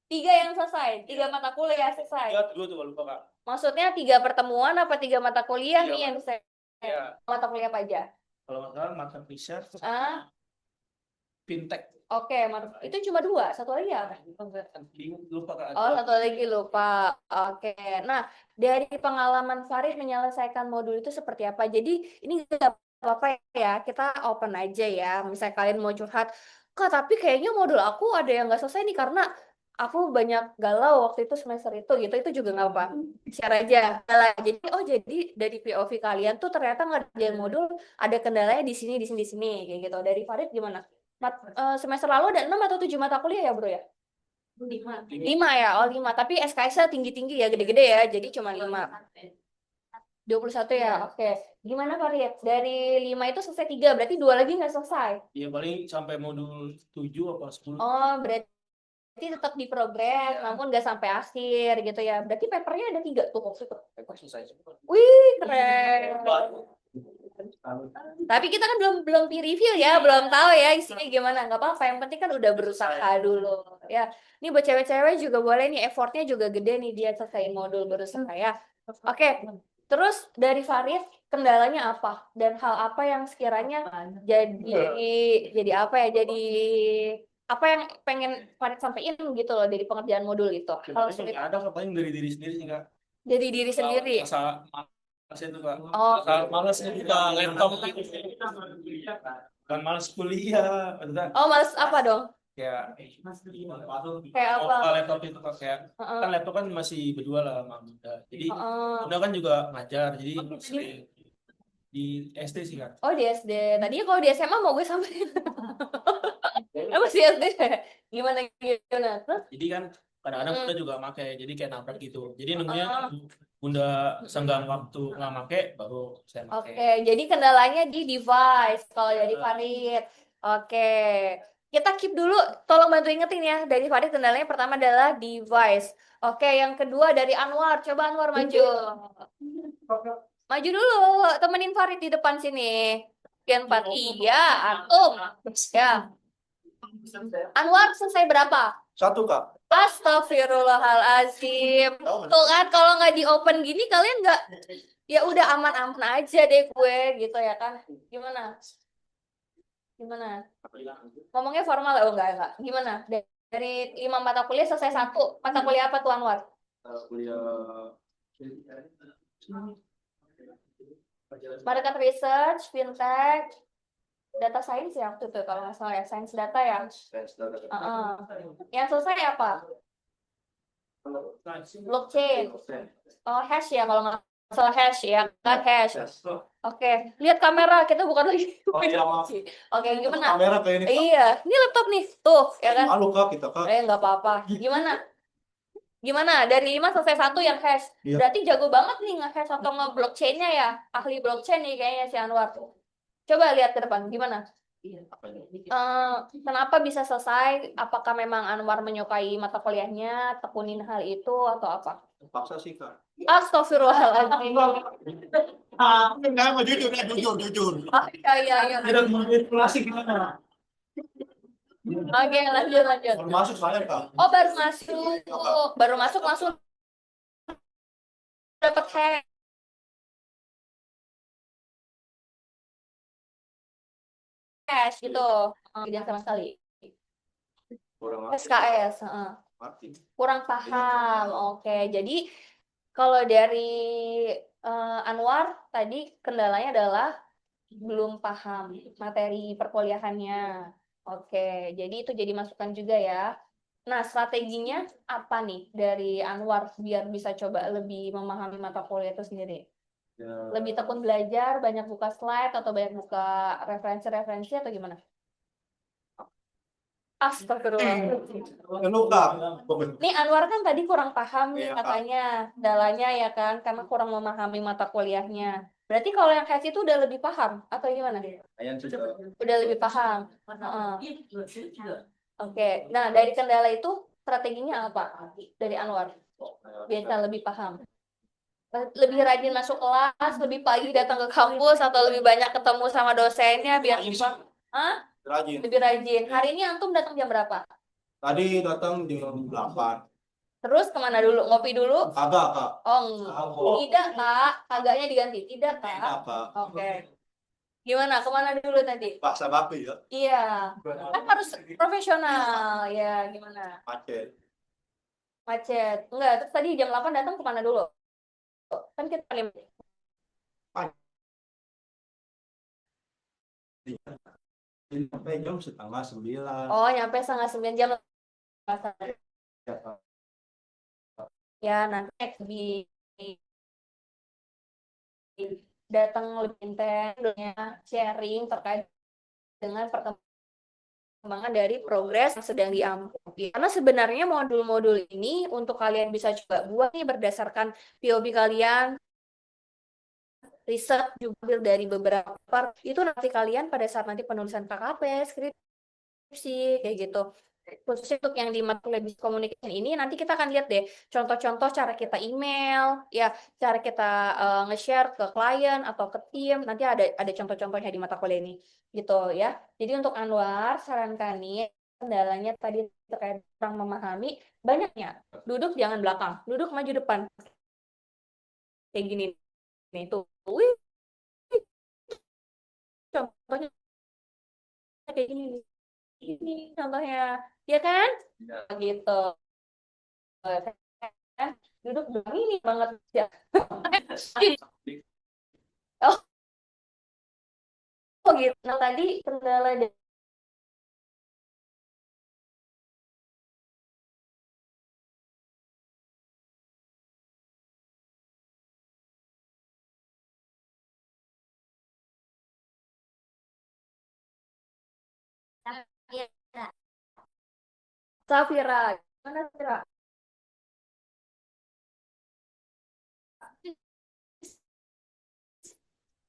Speaker 1: 3 yang selesai, 3 mata kuliah selesai.
Speaker 4: Tiga dulu tuh lupa Kak.
Speaker 1: Maksudnya 3 pertemuan apa 3 mata kuliah nih yang selesai?
Speaker 4: Iya.
Speaker 1: Mata kuliah apa aja?
Speaker 4: Kalau nggak salah market research,
Speaker 1: Ah,
Speaker 4: fintech.
Speaker 1: oke, itu cuma 2, satu lagi apa?
Speaker 4: Lupa Kak.
Speaker 1: Oh, satu lagi lupa. Oke, nah dari pengalaman Farid menyelesaikan modul itu seperti apa? Jadi ini nggak apa-apa ya, kita open aja ya. Misalnya kalian mau curhat, Kak, tapi kayaknya modul aku ada yang nggak selesai nih karena aku banyak galau waktu itu semester itu juga nggak apa. Share aja. Jadi dari POV kalian tuh ternyata ngerjain modul ada kendalanya di sini kayak gitu. Dari Farid gimana? Semester lalu ada 6 atau 7 mata kuliah ya, Bro ya? 5 ya, oh 5. Tapi SKS-nya tinggi-tinggi ya, gede-gede ya, jadi cuma 5. 21 ya, oke. Gimana Farid? Dari 5 itu selesai 3, berarti 2 lagi nggak selesai.
Speaker 4: Iya paling sampai modul 7 apa 10.
Speaker 1: Oh, berarti tetap di progres, namun nggak sampai akhir gitu ya. Berarti papernya ada 3 tuh. Wih, keren. Tapi kita kan belum peer review ya, belum tahu ya isinya gimana. Nggak apa-apa, yang penting kan udah berusaha dulu. Ya, ini buat cewek-cewek juga boleh nih, effortnya juga gede nih dia selesaiin modul berusaha ya. Oke, terus dari Farid, kendalanya apa? Dan hal apa yang sekiranya jadi apa ya? Jadi apa yang pengen Farid sampaikan gitu loh dari pengerjaan modul itu? Kalau
Speaker 5: Nggak ada kok, paling dari diri sendiri sih kak.
Speaker 1: dari diri sendiri.
Speaker 5: Masalah malas itu kak.
Speaker 1: Oh,
Speaker 5: Masalah malasnya buka laptop. Bukan malas kuliah. Maksudnya
Speaker 1: oh males apa dong?
Speaker 5: kayak
Speaker 1: Kayak apa?
Speaker 5: buka laptop itu kak, kayak
Speaker 1: Heeh.
Speaker 5: kan laptop kan masih berdua lah sama Bunda. Jadi
Speaker 1: Heeh.
Speaker 5: Bunda kan juga ngajar, jadi sering di SD sih kak.
Speaker 1: Oh di SD. Tadinya kalau di SMA mau gue sampai. Emang di SD? Gimana gimana? Terus?
Speaker 5: Jadi kan kadang-kadang
Speaker 1: Mm.
Speaker 5: Bunda juga pakai, jadi kayak nabrak gitu. Jadi nunggunya
Speaker 1: Ah.
Speaker 5: Bunda senggang waktu nggak pakai baru saya
Speaker 1: Oke,
Speaker 5: pakai.
Speaker 1: jadi kendalanya di device kalau dari Farid. Oke, kita keep dulu. Tolong bantu ingetin ya. Dari Farid kendalanya pertama adalah device. Oke, yang kedua dari Anwar. Coba Anwar maju. Maju dulu, temenin Farid di depan sini. Sekian 4. Iya, Antum. Ya. Anwar selesai berapa?
Speaker 5: 1 kak.
Speaker 1: Astagfirullahalazim. Tuh kan kalau nggak di open gini kalian nggak, ya udah aman-aman aja deh gue gitu ya kan. Gimana? Gimana? Ngomongnya formal ya? Oh enggak. Gimana? Dari 5 mata kuliah selesai 1. Mata kuliah apa tuh Anwar?
Speaker 5: Kuliah
Speaker 1: Market Research, Fintech, Data Science ya waktu itu kalau nggak salah ya. Science Data ya. Heeh. Yang selesai apa? Blockchain. Oh, hash ya kalau nggak salah hash ya kan hash. Oke, lihat kamera kita bukan lagi.
Speaker 5: Oh iya, maaf.
Speaker 1: Oke, gimana?
Speaker 5: kamera kayak ini kak.
Speaker 1: Iya, ini laptop nih, tuh ya kan.
Speaker 5: Malu kak kita kak.
Speaker 1: Nggak apa-apa. Gimana? Gimana? Dari 5 selesai 1 yang hash.
Speaker 5: Iya.
Speaker 1: Berarti jago banget nih nge-hash atau nge-blockchain-nya ya. Ahli blockchain nih kayaknya si Anwar. Coba lihat ke depan, gimana? Kenapa bisa selesai? Apakah memang Anwar menyukai mata kuliahnya, tekunin hal itu atau apa?
Speaker 5: Paksa sih kak.
Speaker 1: Astagfirullahaladzim.
Speaker 5: Enggak, mau jujur.
Speaker 1: Oh, iya.
Speaker 5: Tidak manipulasi gimana?
Speaker 1: Oke, lanjut.
Speaker 5: Baru masuk saya kak.
Speaker 1: Oh, baru masuk. Baru masuk langsung dapat hash gitu. Tidak sama sekali.
Speaker 5: Kurang
Speaker 1: SKS. heeh.
Speaker 5: mati.
Speaker 1: Kurang paham. Oke, jadi kalau dari Anwar tadi kendalanya adalah belum paham materi perkuliahannya. Oke, jadi itu jadi masukan juga ya. Nah, strateginya apa nih dari Anwar biar bisa coba lebih memahami mata kuliah itu sendiri?
Speaker 5: Ya.
Speaker 1: Lebih tekun belajar, banyak buka slide atau banyak buka referensi-referensi atau gimana? Astagfirullah.
Speaker 5: Lu kak.
Speaker 1: Nih Anwar kan tadi kurang paham nih
Speaker 5: Iya, Kak.
Speaker 1: katanya kendalanya ya kan karena kurang memahami mata kuliahnya. Berarti kalau yang hash itu udah lebih paham atau gimana?
Speaker 5: Ayan sudah.
Speaker 1: Udah lebih paham. Heeh. Oke. Nah, dari kendala itu strateginya apa? Dari Anwar biar lebih paham. Lebih rajin masuk kelas, lebih pagi datang ke kampus atau lebih banyak ketemu sama dosennya biar Hah?
Speaker 5: Rajin.
Speaker 1: Lebih rajin. Hari ini Antum datang jam berapa?
Speaker 5: Tadi datang jam 8.
Speaker 1: Terus kemana dulu? Ngopi dulu?
Speaker 5: Kagak kak.
Speaker 1: Oh, tidak, Kak. Kagaknya diganti. Tidak, Kak.
Speaker 5: Enak kak.
Speaker 1: Oke. Gimana? Kemana dulu tadi?
Speaker 5: Paksa bapi ya.
Speaker 1: Iya. Kan harus profesional. Ya, gimana?
Speaker 5: Macet.
Speaker 1: Macet. Enggak, terus tadi jam 8 datang kemana dulu? Kan kita
Speaker 5: Sampai jam 8:30.
Speaker 1: Oh, nyampe setengah 9 jam.
Speaker 5: Ya, Kak.
Speaker 1: Ya, nanti datang lebih intens, sharing terkait dengan perkembangan dari progres yang sedang diambil. Karena sebenarnya modul-modul ini untuk kalian bisa coba buat nih berdasarkan POV kalian, riset juga ambil dari beberapa part, itu nanti kalian pada saat nanti penulisan KKP, skripsi, kayak gitu. khususnya untuk yang di mata kuliah Business Communication ini nanti kita akan lihat deh contoh-contoh cara kita email ya, cara kita nge-share ke klien atau ke tim, nanti ada contoh-contohnya di mata kuliah ini gitu ya. Jadi untuk Anwar sarankan nih kendalanya tadi terkait kurang memahami, banyaknya duduk jangan belakang, duduk maju depan kayak gini nih tuh. Wih, contohnya kayak gini nih. Ini contohnya ya kan gitu kan, duduk belakang ini banget ya. Oh, oh gitu. Nah, tadi kendala Safira, gimana Safira?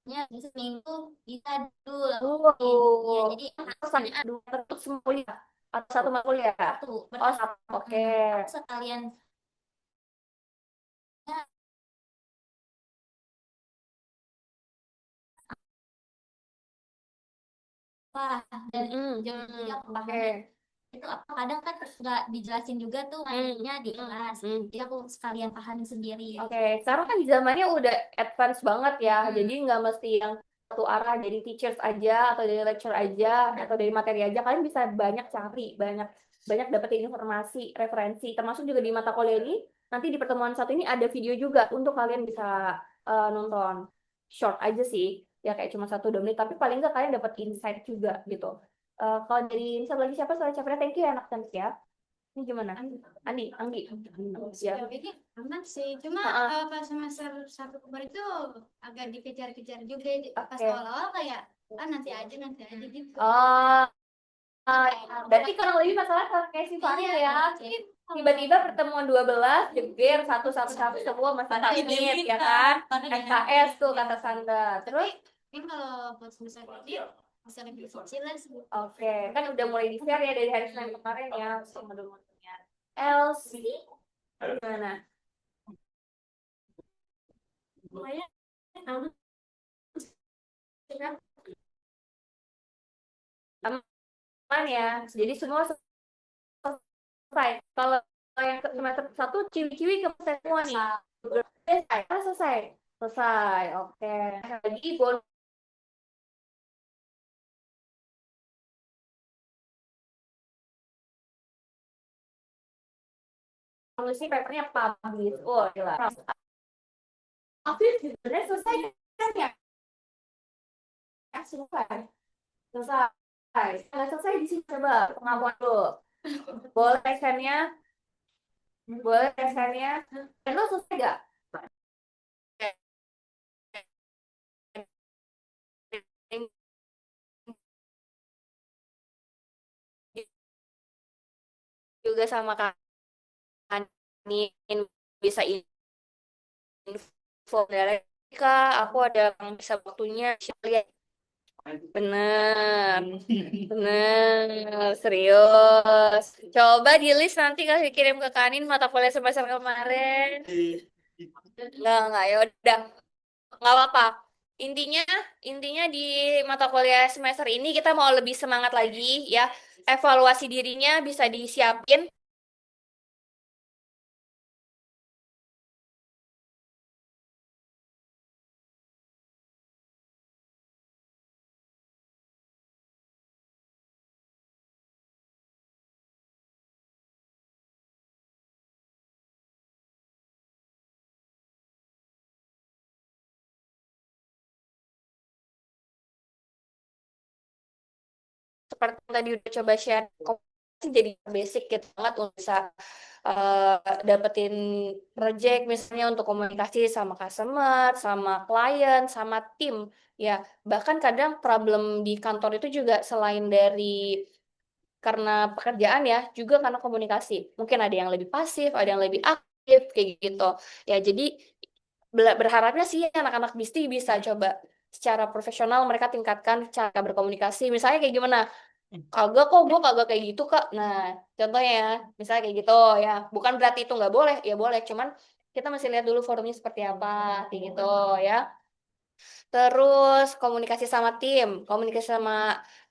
Speaker 6: Ya, seminggu bisa dulu.
Speaker 1: Oh,
Speaker 6: Ya, jadi
Speaker 1: pesannya dua untuk semua kuliah atau satu mata kuliah?
Speaker 6: satu
Speaker 1: Oh, satu. Oke.
Speaker 6: sekalian apa dan jangan juga pemahaman itu apa kadang kan nggak dijelasin juga tuh materinya di kelas. Jadi aku sekalian pahamin sendiri.
Speaker 1: Oke, sekarang kan zamannya udah advance banget ya, jadi nggak mesti yang satu arah dari teachers aja atau dari lecture aja atau dari materi aja, kalian bisa banyak cari, banyak banyak dapetin informasi, referensi, termasuk juga di mata kuliah ini. Nanti di pertemuan satu ini ada video juga untuk kalian bisa nonton short aja sih, ya kayak cuma 1-2 menit, tapi paling nggak kalian dapat insight juga gitu. Kalau dari satu lagi siapa? Soalnya siapa? Thank you ya anak cantik ya. Ini gimana? Anggi. Ya.
Speaker 2: Sejauh ini aman sih, cuma pas semester 1 kemarin itu agak dikejar-kejar juga pas
Speaker 1: Oke.
Speaker 2: awal-awal kayak nanti aja gitu.
Speaker 1: Oh, berarti kurang lebih masalah kayak si Fahri ya. Tiba-tiba pertemuan 12, jebir satu semua masalah ini ya kan? SKS tuh kata Sandra. Terus,
Speaker 2: Mungkin kalau buat semester ini bisa lebih kecil lah sih.
Speaker 1: oke, kan udah mulai di-share ya dari hari Senin kemarin ya, modul-modulnya. Elsie, gimana?
Speaker 2: Lumayan.
Speaker 1: Aman ya, jadi semua selesai. Kalau yang ke semester 1 ciwi-ciwi ke semua nih. Selesai. Oke. Lagi bonus sih papernya publish. Oh, gila. Tapi sebenarnya selesai kan ya? Selesai. Nggak selesai di sini coba pengakuan dulu. Boleh resennya? Dan lo selesai nggak? Juga sama kan bisa info dari Kak, aku ada yang bisa waktunya lihat. Bener, serius. Coba di list nanti kasih kirim ke Kanin mata kuliah semester kemarin. Enggak, ya udah, nggak apa-apa. Intinya di mata kuliah semester ini kita mau lebih semangat lagi ya. Evaluasi dirinya bisa disiapin. Seperti yang tadi udah coba share, jadi basic gitu banget untuk bisa dapetin project misalnya untuk komunikasi sama customer, sama klien, sama tim ya. Bahkan kadang problem di kantor itu juga selain dari karena pekerjaan ya, juga karena komunikasi. Mungkin ada yang lebih pasif, ada yang lebih aktif kayak gitu. Ya, jadi berharapnya sih anak-anak BISTI bisa coba secara profesional mereka tingkatkan cara berkomunikasi. Misalnya kayak gimana? Kagak kok, gue kagak kayak gitu Kak. Nah, contohnya ya, misalnya kayak gitu ya, bukan berarti itu nggak boleh, ya boleh, cuman kita masih lihat dulu forumnya seperti apa, kayak gitu ya. Terus komunikasi sama tim, komunikasi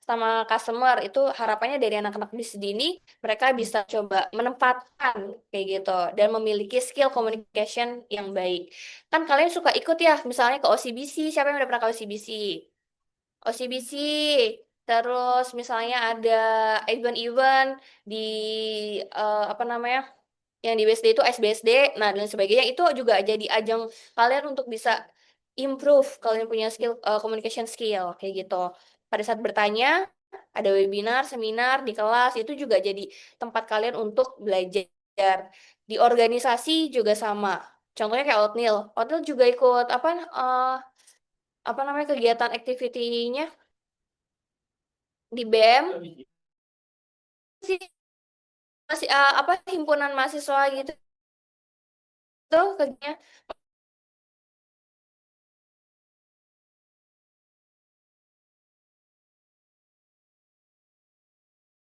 Speaker 1: sama customer itu harapannya dari anak-anak di sini mereka bisa coba menempatkan kayak gitu dan memiliki skill communication yang baik. Kan kalian suka ikut ya, misalnya ke OCBC, siapa yang udah pernah ke OCBC? OCBC, terus misalnya ada event-event di apa namanya? Yang di BSD itu SBSD, nah dan sebagainya itu juga jadi ajang kalian untuk bisa improve kalian punya skill communication skill kayak gitu. Pada saat bertanya, ada webinar, seminar di kelas itu juga jadi tempat kalian untuk belajar. Di organisasi juga sama. Contohnya kayak Oatmeal. Oatmeal juga ikut apa namanya kegiatan activity-nya di BM sih masih apa himpunan mahasiswa gitu tuh kegiatannya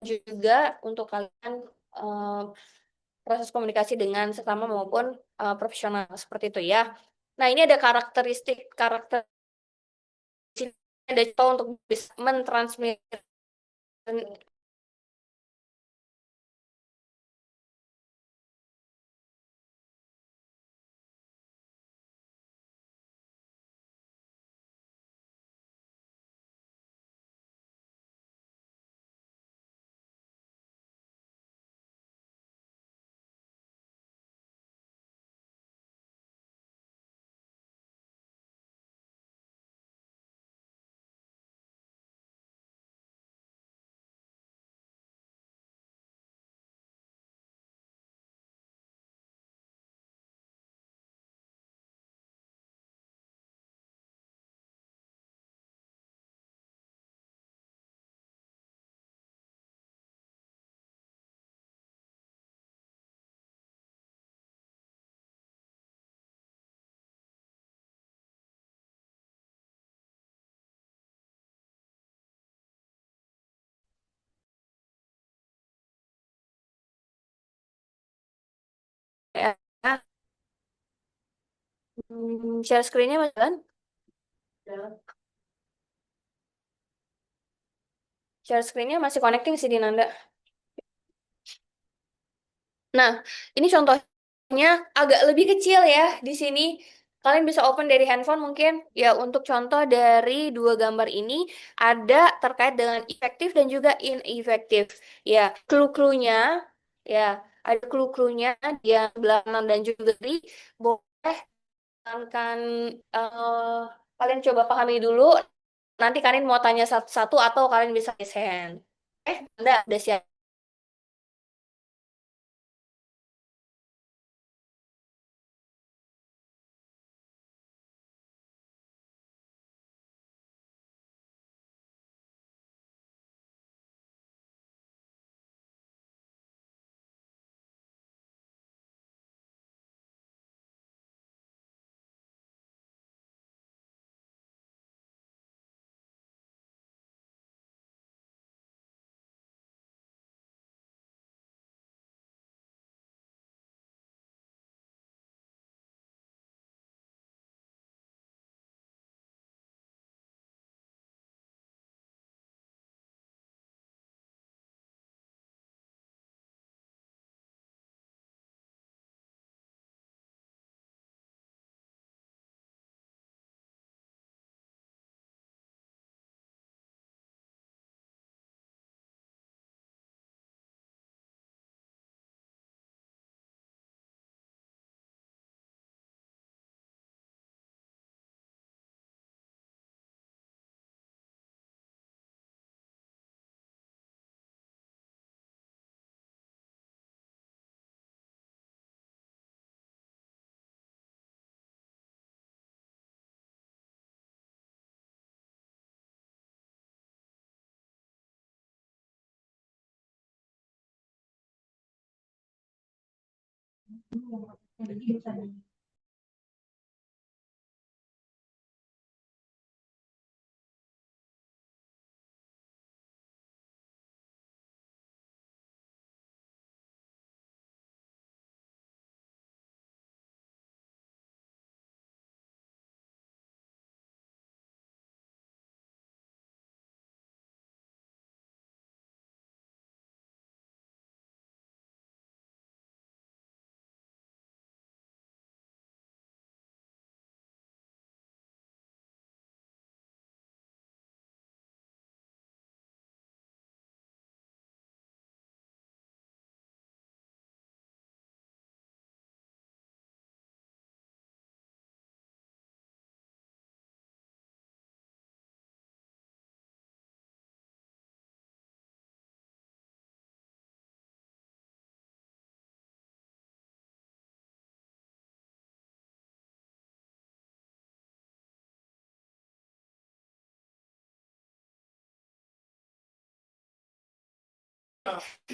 Speaker 1: juga untuk kalian eh, proses komunikasi dengan sesama maupun profesional seperti itu ya. Nah, ini ada karakter ada contoh untuk bisa mentransmit ya. Share screen-nya Mas Lan? Share screen-nya masih connecting sih di Nanda. Nah, ini contohnya agak lebih kecil ya di sini. Kalian bisa open dari handphone mungkin. Ya, untuk contoh dari dua gambar ini ada terkait dengan efektif dan juga inefektif. Ya, clue-cluenya ya, ada clue-cluenya di yang sebelah kanan dan juga kiri. Boleh kan kalian coba pahami dulu. Nanti kalian mau tanya satu-satu atau kalian bisa raise hand. Anda udah siap?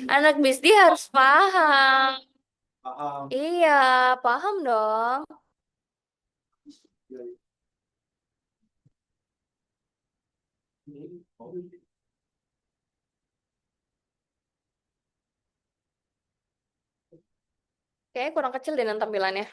Speaker 1: Anak BISD harus paham.
Speaker 5: Paham.
Speaker 1: Iya, paham dong. Kayaknya kurang kecil deh tampilannya.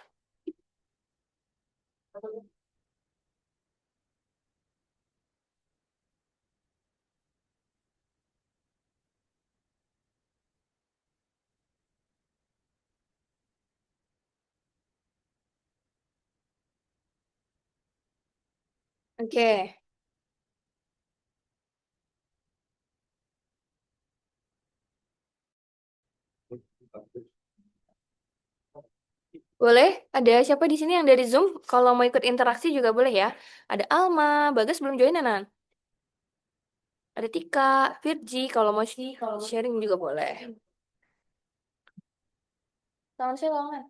Speaker 1: Oke. Boleh? Ada siapa di sini yang dari Zoom? Kalau mau ikut interaksi juga boleh ya. Ada Alma, Bagas belum join Nan. Ada Tika, Virgi, kalau mau sharing juga boleh. Selamat siang, Nan.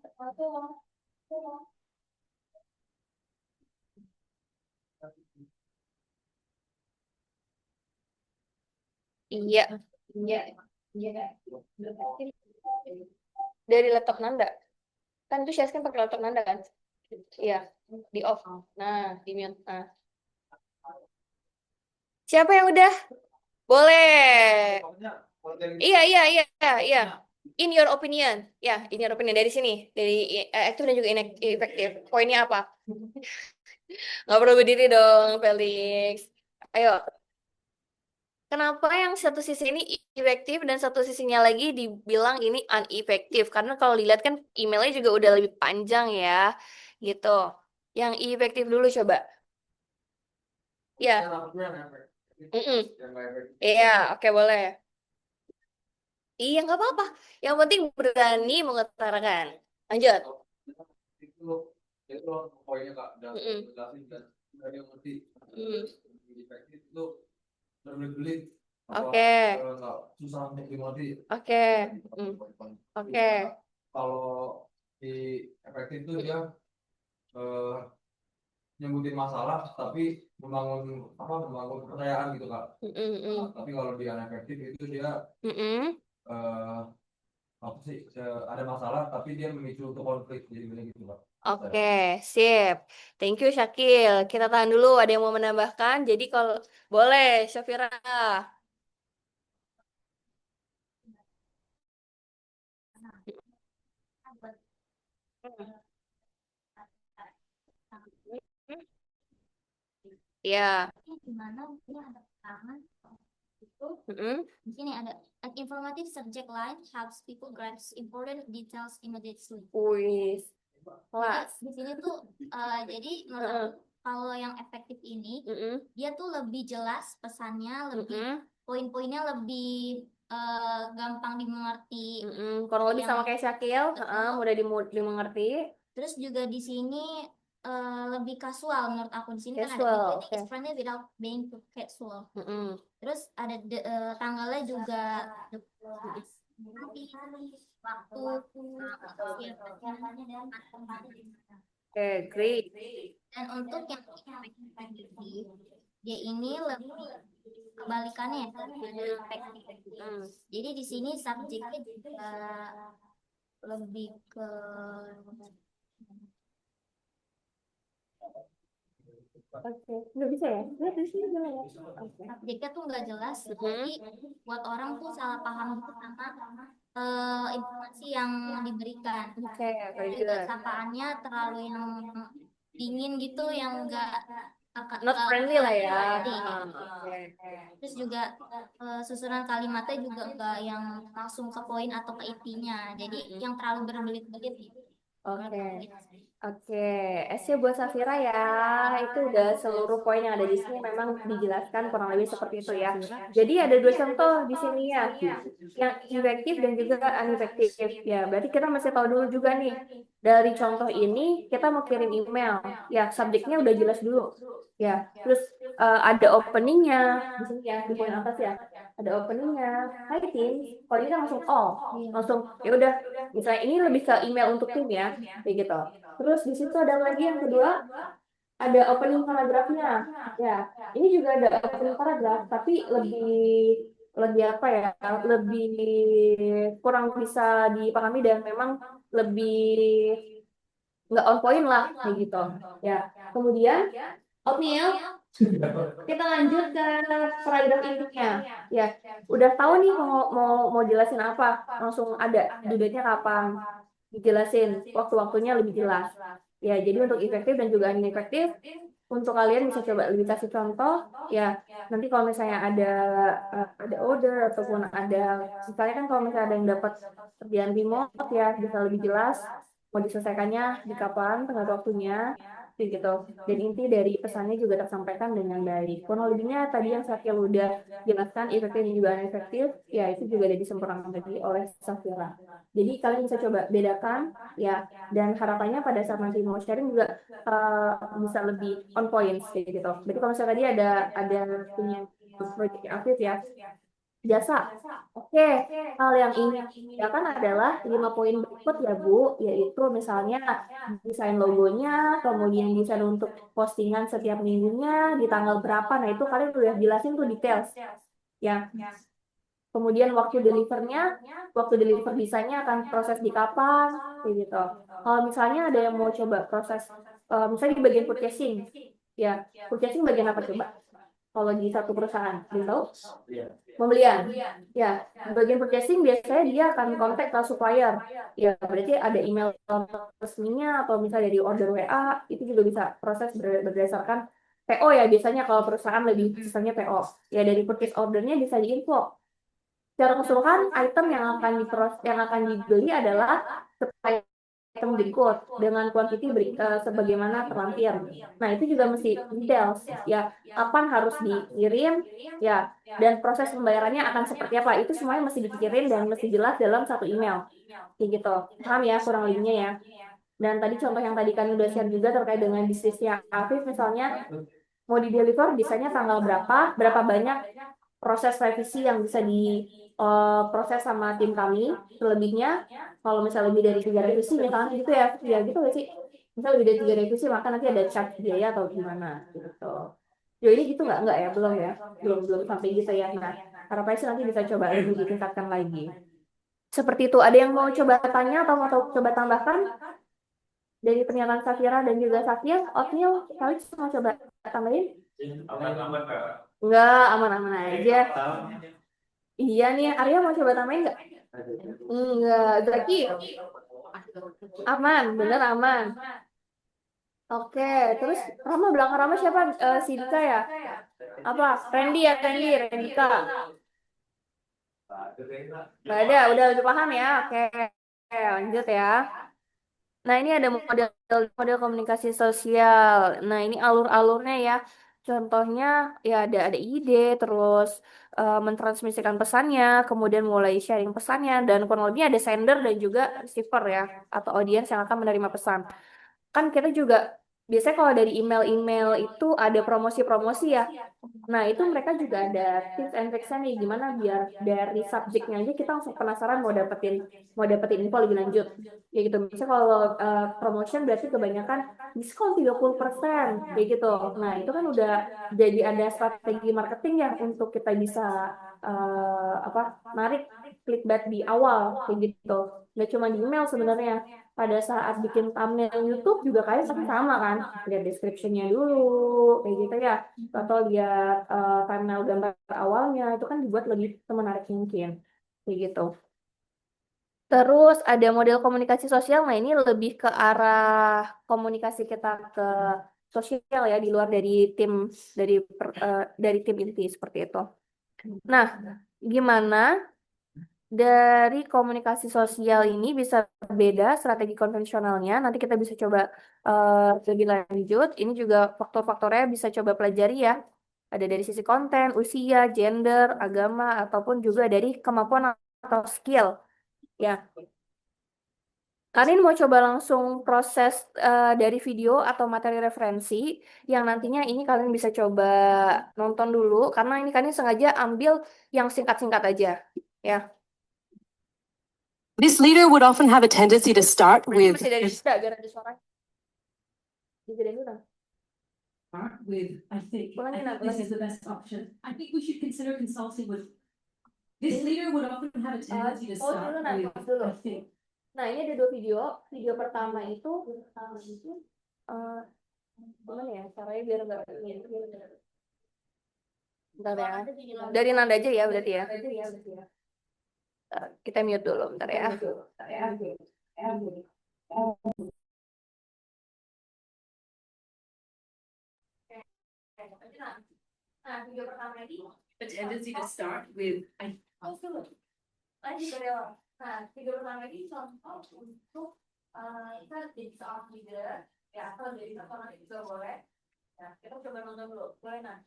Speaker 1: Iya. Iya. Iya. Dari laptop Nanda. Kan itu share screen pakai laptop Nanda kan? Iya, di off. Nah, di mute. Nah. Siapa yang udah? Boleh. Iya, iya, iya, iya. In your opinion. Ya, in your opinion dari sini. Dari aktif dan juga inefektif. Poinnya apa? Nggak perlu berdiri dong, Felix. Ayo. Kenapa yang satu sisi ini efektif dan satu sisinya lagi dibilang ini unefektif? Karena kalau dilihat kan emailnya juga udah lebih panjang ya, gitu. Yang efektif dulu coba. Ya. Mm-mm. Iya, oke boleh. Iya, nggak apa-apa. Yang penting berani mengutarakan. Lanjut.
Speaker 5: Itu poinnya Kak, dan
Speaker 1: Mm-mm.
Speaker 5: jelasin dan dari yang ngerti
Speaker 1: Mm.
Speaker 5: efektif itu berbelit-belit
Speaker 1: Oke.
Speaker 5: nggak susah untuk dimengerti.
Speaker 1: Oke. Mm. Oke.
Speaker 5: Kalau di efektif itu dia eh, nyebutin masalah tapi membangun kepercayaan gitu Kak.
Speaker 1: Mm-mm.
Speaker 5: Tapi kalau dia efektif itu dia
Speaker 1: Mm-mm.
Speaker 5: eh, apa sih ada masalah tapi dia memicu untuk konflik jadi gitu Kak.
Speaker 1: Oke, sip. Thank you, Syakil. Kita tahan dulu, ada yang mau menambahkan. Jadi kalau boleh, Syafira. Ya.
Speaker 6: Gimana ini ada tangan
Speaker 1: Mm-mm.
Speaker 6: di sini ada an informative subject line helps people grasp important details immediately.
Speaker 1: Wih,
Speaker 6: Jadi
Speaker 1: kelas.
Speaker 6: di sini tuh jadi menurut aku kalau yang efektif ini
Speaker 1: Mm-mm.
Speaker 6: dia tuh lebih jelas pesannya, lebih
Speaker 1: Mm-mm.
Speaker 6: poin-poinnya lebih gampang dimengerti.
Speaker 1: Mm-mm. Kurang lebih sama
Speaker 6: Yang
Speaker 1: kayak Syakil, mudah dimengerti.
Speaker 6: terus juga di sini lebih casual menurut aku. Di sini kan ada
Speaker 1: Casual,
Speaker 6: everything is
Speaker 1: oke.
Speaker 6: friendly without being too casual.
Speaker 1: Mm-mm.
Speaker 6: Terus ada tanggalnya juga waktu
Speaker 1: Oke, great.
Speaker 6: dan untuk yang efektif dia ini lebih kebalikannya ya, lebih efektif. Jadi di sini subjeknya juga lebih ke
Speaker 1: Oke, nggak bisa ya? Nggak, di sini boleh ya? Oke.
Speaker 6: subjeknya tuh nggak jelas, jadi buat orang tuh salah paham gitu sama informasi yang diberikan.
Speaker 1: Oke, very
Speaker 6: Juga
Speaker 1: good.
Speaker 6: sapaannya terlalu yang dingin gitu, yang
Speaker 1: Not friendly lah ya.
Speaker 6: friendly.
Speaker 1: Oke.
Speaker 6: Terus juga susunan kalimatnya juga enggak yang langsung ke poin atau ke intinya, jadi yang terlalu berbelit-belit gitu.
Speaker 1: Oke. Oke, S-nya buat Safira ya. Itu udah seluruh poin yang ada di sini memang dijelaskan kurang lebih seperti itu ya. Jadi ada dua contoh di sini ya, yang efektif dan juga unefektif. Ya, berarti kita masih tahu dulu juga nih. Dari contoh ini kita mau kirim email. Ya, subjeknya udah jelas dulu. Ya, terus ada openingnya di sini ya, di poin atas ya. Ada openingnya. Hai tim, kalau ini kan langsung langsung ya udah. Misalnya ini lebih ke email untuk tim ya, kayak gitu. Terus di situ ada lagi yang kedua, ada opening paragrafnya. Ya, ini juga ada opening paragraf, tapi lebih apa ya, lebih kurang bisa dipahami dan memang lebih nggak on point lah kayak gitu ya. Kemudian oatmeal, kita lanjut ke paragraf intinya ya. Udah tahu nih mau jelasin apa, langsung ada due date-nya kapan, dijelasin waktu-waktunya lebih jelas ya. Jadi untuk efektif dan juga inefektif, untuk kalian bisa coba lebih kasih contoh ya. Nanti kalau misalnya ada order ataupun ada misalnya kan, kalau misalnya ada yang dapat kerjaan remote ya, bisa lebih jelas mau diselesaikannya di kapan, tenggat waktunya kayak gitu. Dan inti dari pesannya juga tersampaikan dengan baik. Kurang lebihnya tadi yang Safira udah jelaskan, efektif dan juga efektif ya, itu juga ada disempurnakan tadi oleh Safira. Jadi kalian bisa coba bedakan ya, dan harapannya pada saat nanti mau sharing juga bisa lebih on point kayak gitu. Berarti kalau misalnya tadi ada punya project aktif ya, jasa. Oke, hal yang ingin dikerjakan adalah 5 poin berikut ya Bu, yaitu misalnya desain logonya, kemudian desain untuk postingan setiap minggunya, di tanggal berapa. Nah itu kalian udah jelasin tuh details ya. Kemudian waktu deliver desainnya akan proses di kapan, kayak gitu. Kalau misalnya ada yang mau coba proses, misalnya di bagian purchasing, ya, purchasing bagian apa coba? Kalau di satu perusahaan, belum tahu? Pembelian, ya. Bagian purchasing biasanya dia akan kontak ke supplier, ya. Berarti ada email resminya atau misalnya dari order WA, itu juga bisa proses berdasarkan PO ya. Biasanya kalau perusahaan lebih sistemnya PO, ya dari purchase ordernya bisa diinfo. Secara keseluruhan, item yang akan dibeli adalah supply item berikut dengan kuantiti sebagaimana terlampir. Nah, itu juga mesti details ya, kapan harus dikirim ya, dan proses pembayarannya akan seperti apa. Itu semuanya mesti dipikirin dan mesti jelas dalam satu email. Kayak gitu. Paham ya kurang lebihnya ya. Dan tadi contoh yang tadi kami udah share juga terkait dengan bisnisnya Afif, misalnya mau di deliver desainnya tanggal berapa banyak proses revisi yang bisa diproses sama tim kami. Selebihnya kalau misalnya lebih dari 3 revisi misalnya gitu ya gitu nggak sih, misal lebih dari 3 revisi maka nanti ada charge biaya atau gimana gitu. Jadi ini gitu nggak ya, belum sampai gitu ya. Nah harapannya sih nanti bisa coba lebih ditingkatkan lagi seperti itu. Ada yang mau coba tanya atau mau coba tambahkan dari pernyataan Safira dan juga Safir? Oatmeal kalian mau coba tambahin?
Speaker 4: Aman-aman Kak.
Speaker 1: Enggak, aman-aman aja. Iya nih, Arya mau coba tambahin nggak? Enggak, Zaki aman, bener aman. Oke, terus Rama, belakang Rama siapa? Si Dika ya? Apa? Rendika. Nggak ada, udah paham ya? Oke, lanjut ya. Nah, ini ada model komunikasi sosial. Nah, ini alur-alurnya ya. Contohnya ya ada ide, terus mentransmisikan pesannya, kemudian mulai sharing pesannya, dan kurang lebih ada sender dan juga receiver ya, atau audiens yang akan menerima pesan. Kan kita juga biasanya kalau dari email-email itu ada promosi-promosi ya. Nah, itu mereka juga ada tips and tricks-nya nih, gimana biar dari subjeknya aja kita langsung penasaran mau dapetin info lebih lanjut. Ya gitu. Misalnya kalau promotion berarti kebanyakan diskon 30% kayak gitu. Nah, itu kan udah jadi ada strategi marketing ya untuk kita bisa narik clickbait di awal kayak gitu. Nggak cuma di email sebenarnya. Pada saat bikin thumbnail YouTube juga kalian pasti sama kan, lihat description-nya dulu kayak gitu ya, atau lihat thumbnail gambar awalnya, itu kan dibuat lebih menarik mungkin kayak gitu. Terus ada model komunikasi sosial. Nah ini lebih ke arah komunikasi kita ke sosial ya, di luar dari tim inti seperti itu. Nah, gimana dari komunikasi sosial ini bisa berbeda strategi konvensionalnya? Nanti kita bisa coba lebih lanjut. Ini juga faktor-faktornya bisa coba pelajari ya. Ada dari sisi konten, usia, gender, agama, ataupun juga dari kemampuan atau skill. Ya, kalian mau coba langsung proses dari video atau materi referensi yang nantinya ini kalian bisa coba nonton dulu, karena ini kalian sengaja ambil yang singkat-singkat aja ya.
Speaker 7: This leader would often have a tendency to start with
Speaker 1: Masih dari Dista, biar ada suara. Digedein dulu.
Speaker 8: Start with, I think
Speaker 1: Ulangin,
Speaker 8: this is the best option. I think we should consider consulting with
Speaker 7: This leader would often have a tendency to
Speaker 1: Oh,
Speaker 7: start
Speaker 1: dulu nanti
Speaker 7: with,
Speaker 1: dulu.
Speaker 7: I think.
Speaker 1: Nah, ini ada dua video. Video pertama itu gimana ya? Caranya biar nggak bentar ya. Dari nada aja ya berarti ya. Kita mute dulu bentar ya. Nah, video pertama ini
Speaker 7: A tendency to start with, I
Speaker 1: lanjut dari awal. Nah, video pertama ini contoh untuk kita jadi seorang leader, ya atau jadi seorang itu boleh. Nah, kita coba nonton dulu, boleh nah.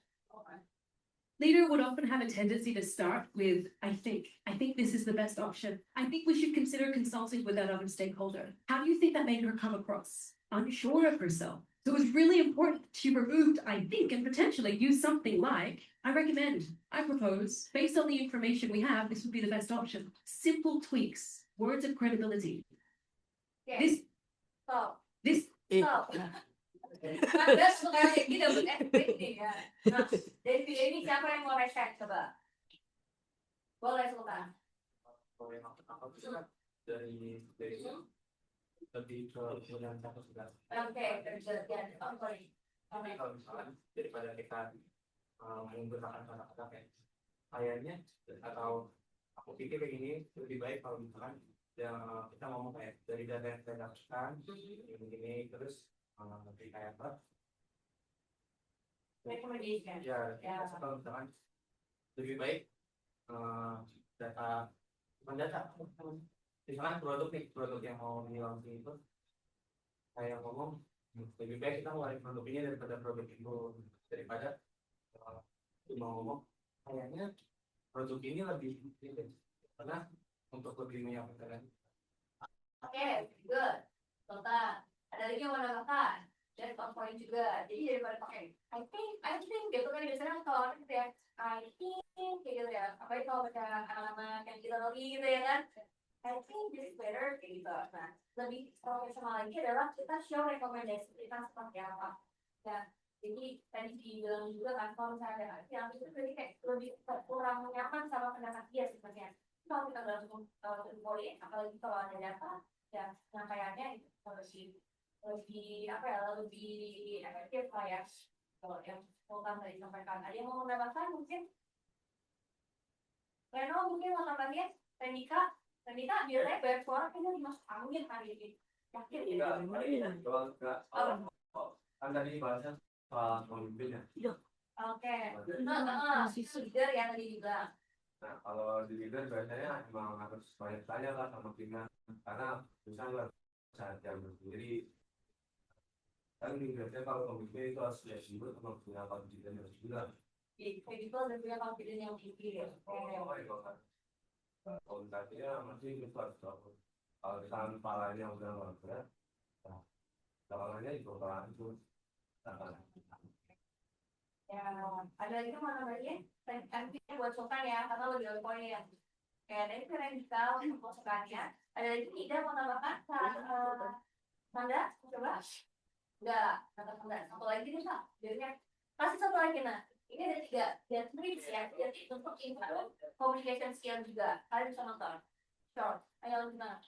Speaker 7: Leader would often have a tendency to start with, I think. I think this is the best option. I think we should consider consulting with that other stakeholder. How do you think that made her come across? Unsure of herself. So it was really important she removed, I think, and potentially use something like, I recommend, I propose, based on the information we have, this would be the best option. Simple tweaks, words of credibility.
Speaker 1: Okay.
Speaker 7: Stop.
Speaker 1: Anda suka lagi dapat FPD ya. Nah, dari video ini siapa yang mau reset coba? Boleh Sultan.
Speaker 3: Dari lebih ke penggunaan kata sudah.
Speaker 1: Oke,
Speaker 3: Kalau misalkan daripada kita menggunakan kata-kata kayak kayaknya atau aku pikir kayak gini lebih baik kalau misalkan ya, kita ngomong kayak dari data yang saya dapatkan ini terus lebih kayak apa?
Speaker 1: recommendation.
Speaker 3: Ya, kalau misalkan lebih baik data bukan data, misalkan produk yang mau di launching itu kayak ngomong lebih baik kita ngeluarin produk ini daripada produk itu daripada cuma ngomong kayaknya produk ini lebih karena untuk lebih menyampaikan.
Speaker 1: Oke, good. Sultan. Ada lagi yang mau nambahkan? Dan point juga. Jadi daripada pakai I think gitu kan biasanya kalau orang gitu ya I think kayak gitu ya. Apalagi kalau baca anak-anak yang teknologi gitu ya kan. I think this is better kayak gitu. Nah, lebih profesional lagi adalah kita show rekomendasi kita seperti apa. Ya, jadi tadi dibilang juga kan kalau misalnya ada yang itu jadi kayak lebih kurang nyaman sama pendapat dia sebenarnya. Kalau kita langsung poin, apalagi kalau ada data, ya penyampaiannya itu lebih apa ya lebih efektif lah ya. Kalau yang Sultan tadi sampaikan, ada yang mau menambahkan mungkin? Reno mungkin mau tambahin? Rendika biasanya banyak suara kayaknya dimasuk angin hari ini. Yakin ya?
Speaker 3: Kan tadi bahasnya soal pemimpin ya.
Speaker 1: Oke. Leader yang tadi dibilang.
Speaker 3: Nah, kalau di leader biasanya emang harus banyak tanya lah sama timnya karena misalnya saat yang sendiri kan biasanya kalau pemimpin itu harus fleksibel sama punya confidence yang juga.
Speaker 1: Itu ada punya confidence yang tinggi ya.
Speaker 3: Komunikasinya masih besar kalau misalnya kepalanya udah nggak berat, jalanannya itu pelan itu.
Speaker 1: Ya, ada lagi mau nambahin? Nanti buat Sultan ya, karena lebih on point ya. Kayak tadi keren juga untuk masukannya. Ada lagi tidak mau tambahkan? Nanda, coba? Enggak, satu lagi nih Pak. Jadinya kasih satu lagi nah. Ini ada 3 dan tips ya. Jadi untuk improve communication skill juga. Kalian bisa nonton. Sure. Ayo gimana?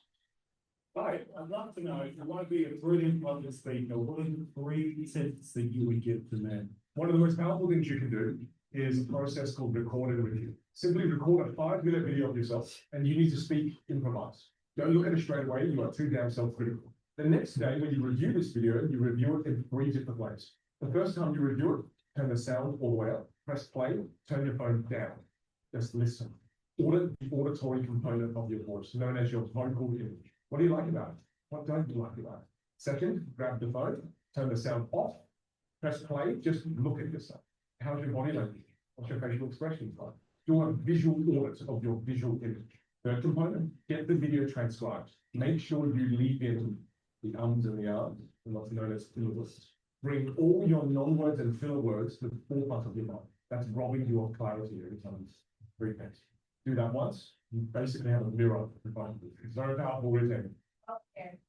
Speaker 8: Right, I'd love to know if you want to be a brilliant public speaker, what are the 3 tips that you would give to men? One of the most powerful things you can do is a process called recorded review. Simply record a 5-minute video of yourself and you need to speak improvised. Don't look at it straight away, you are too damn self-critical. The next day when you review this video, you review it in 3 different ways. The first time you review it, turn the sound all the way up, press play, turn your phone down. Just listen. Audit the auditory component of your voice, known as your vocal image. What do you like about it? What don't you like about it? Second, grab the phone, turn the sound off, press play, just look at yourself. How's your body language? What's your facial expressions like? Do a visual audit of your visual image. Third component, get the video transcribed. Make sure you leave in the ums and the ahs, what's known as fillers. Bring all your non-words and filler words to the forefront of your mind. That's robbing you of clarity every time it's repeat. Do that once, you basically have a mirror in front of you. It's very powerful routine.
Speaker 1: Oke,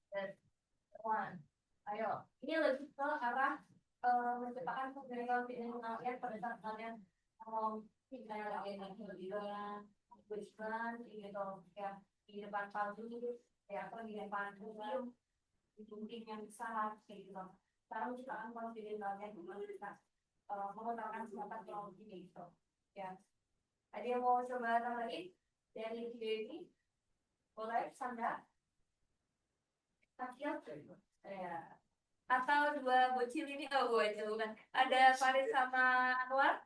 Speaker 1: one. Ayo, ini lebih ke arah menciptakan confidence kalian pada saat kalian misalnya lagi lebih dengan basement gitu ya, di depan pabrik ya, atau di depan museum, di dinding yang besar kayak gitu. Sekarang juga kan kalau di kalian bisa menggunakan semua teknologi gitu ya. Ada yang mau coba tambahin dari video ini? Boleh, Sandra? Akhil? Ya. Atau dua bocil ini, oh bocil bukan. Ada Farid sama Anwar?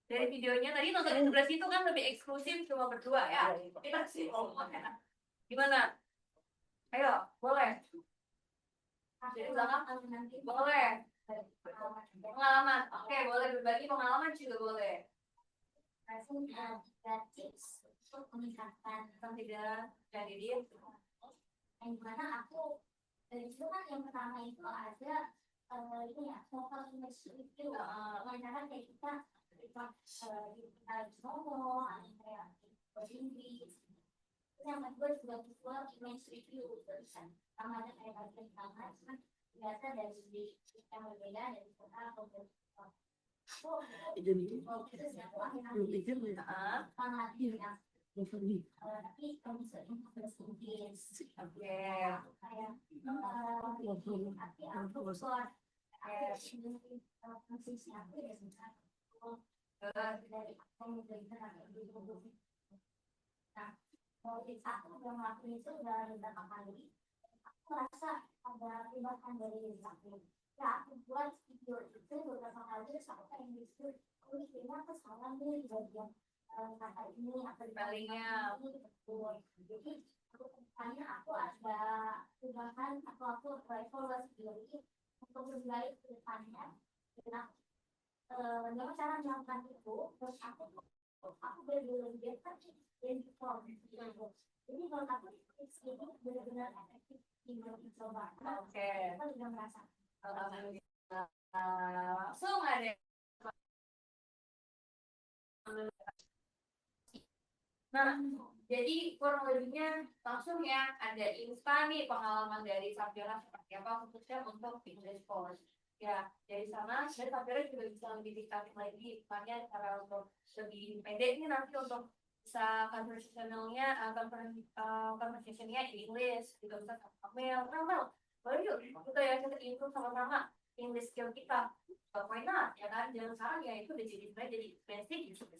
Speaker 1: Dari videonya tadi nonton sebelah situ kan lebih eksklusif cuma berdua ya. Kita sih gimana? Ayo, boleh. Dari belakang nanti boleh. Pengalaman, oke, boleh berbagi pengalaman juga boleh.
Speaker 6: Rasanya tips untuk meningkatkan
Speaker 1: Tidak jadi dia.
Speaker 6: yang mana aku dari situ kan yang pertama itu ada ini ya social image itu cara kayak kita ngomong ada kayak Inggris. Terus yang kedua juga visual image review kan sama ada kayak bagian tangan kan biasa dari yang berbeda dari kota atau dari tapi kalau misalnya aku udah ngelakuin itu udah beberapa kali, aku merasa ada perubahan dari aku. Ya, aku buat video itu beberapa kali, terus aku pengen gitu, aku kayaknya aku salah nih di bagian kata ini atau di
Speaker 1: Palingnya.
Speaker 6: jadi aku tanya aku ada perubahan atau aku evaluasi diri untuk lebih baik ke depannya. Dan dengan cara melakukan itu, terus aku benar-benar biasa dan jadi kalau aku tips ini benar-benar efektif dicoba.
Speaker 1: Oke.
Speaker 6: Kita sudah merasa.
Speaker 1: Langsung ada. Nah, jadi kurang lebihnya langsung ya ada instan nih pengalaman dari Safira seperti apa khususnya untuk English course. Ya, dari sana dan Safira juga bisa lebih dikasih lagi makanya cara untuk lebih pendek ini nanti untuk bisa conversationnya in English juga bisa email. Nah, boleh yuk kita ya kita improve sama-sama English skill kita. Why not? Ya kan, jangan sekarang ya itu udah jadi basic,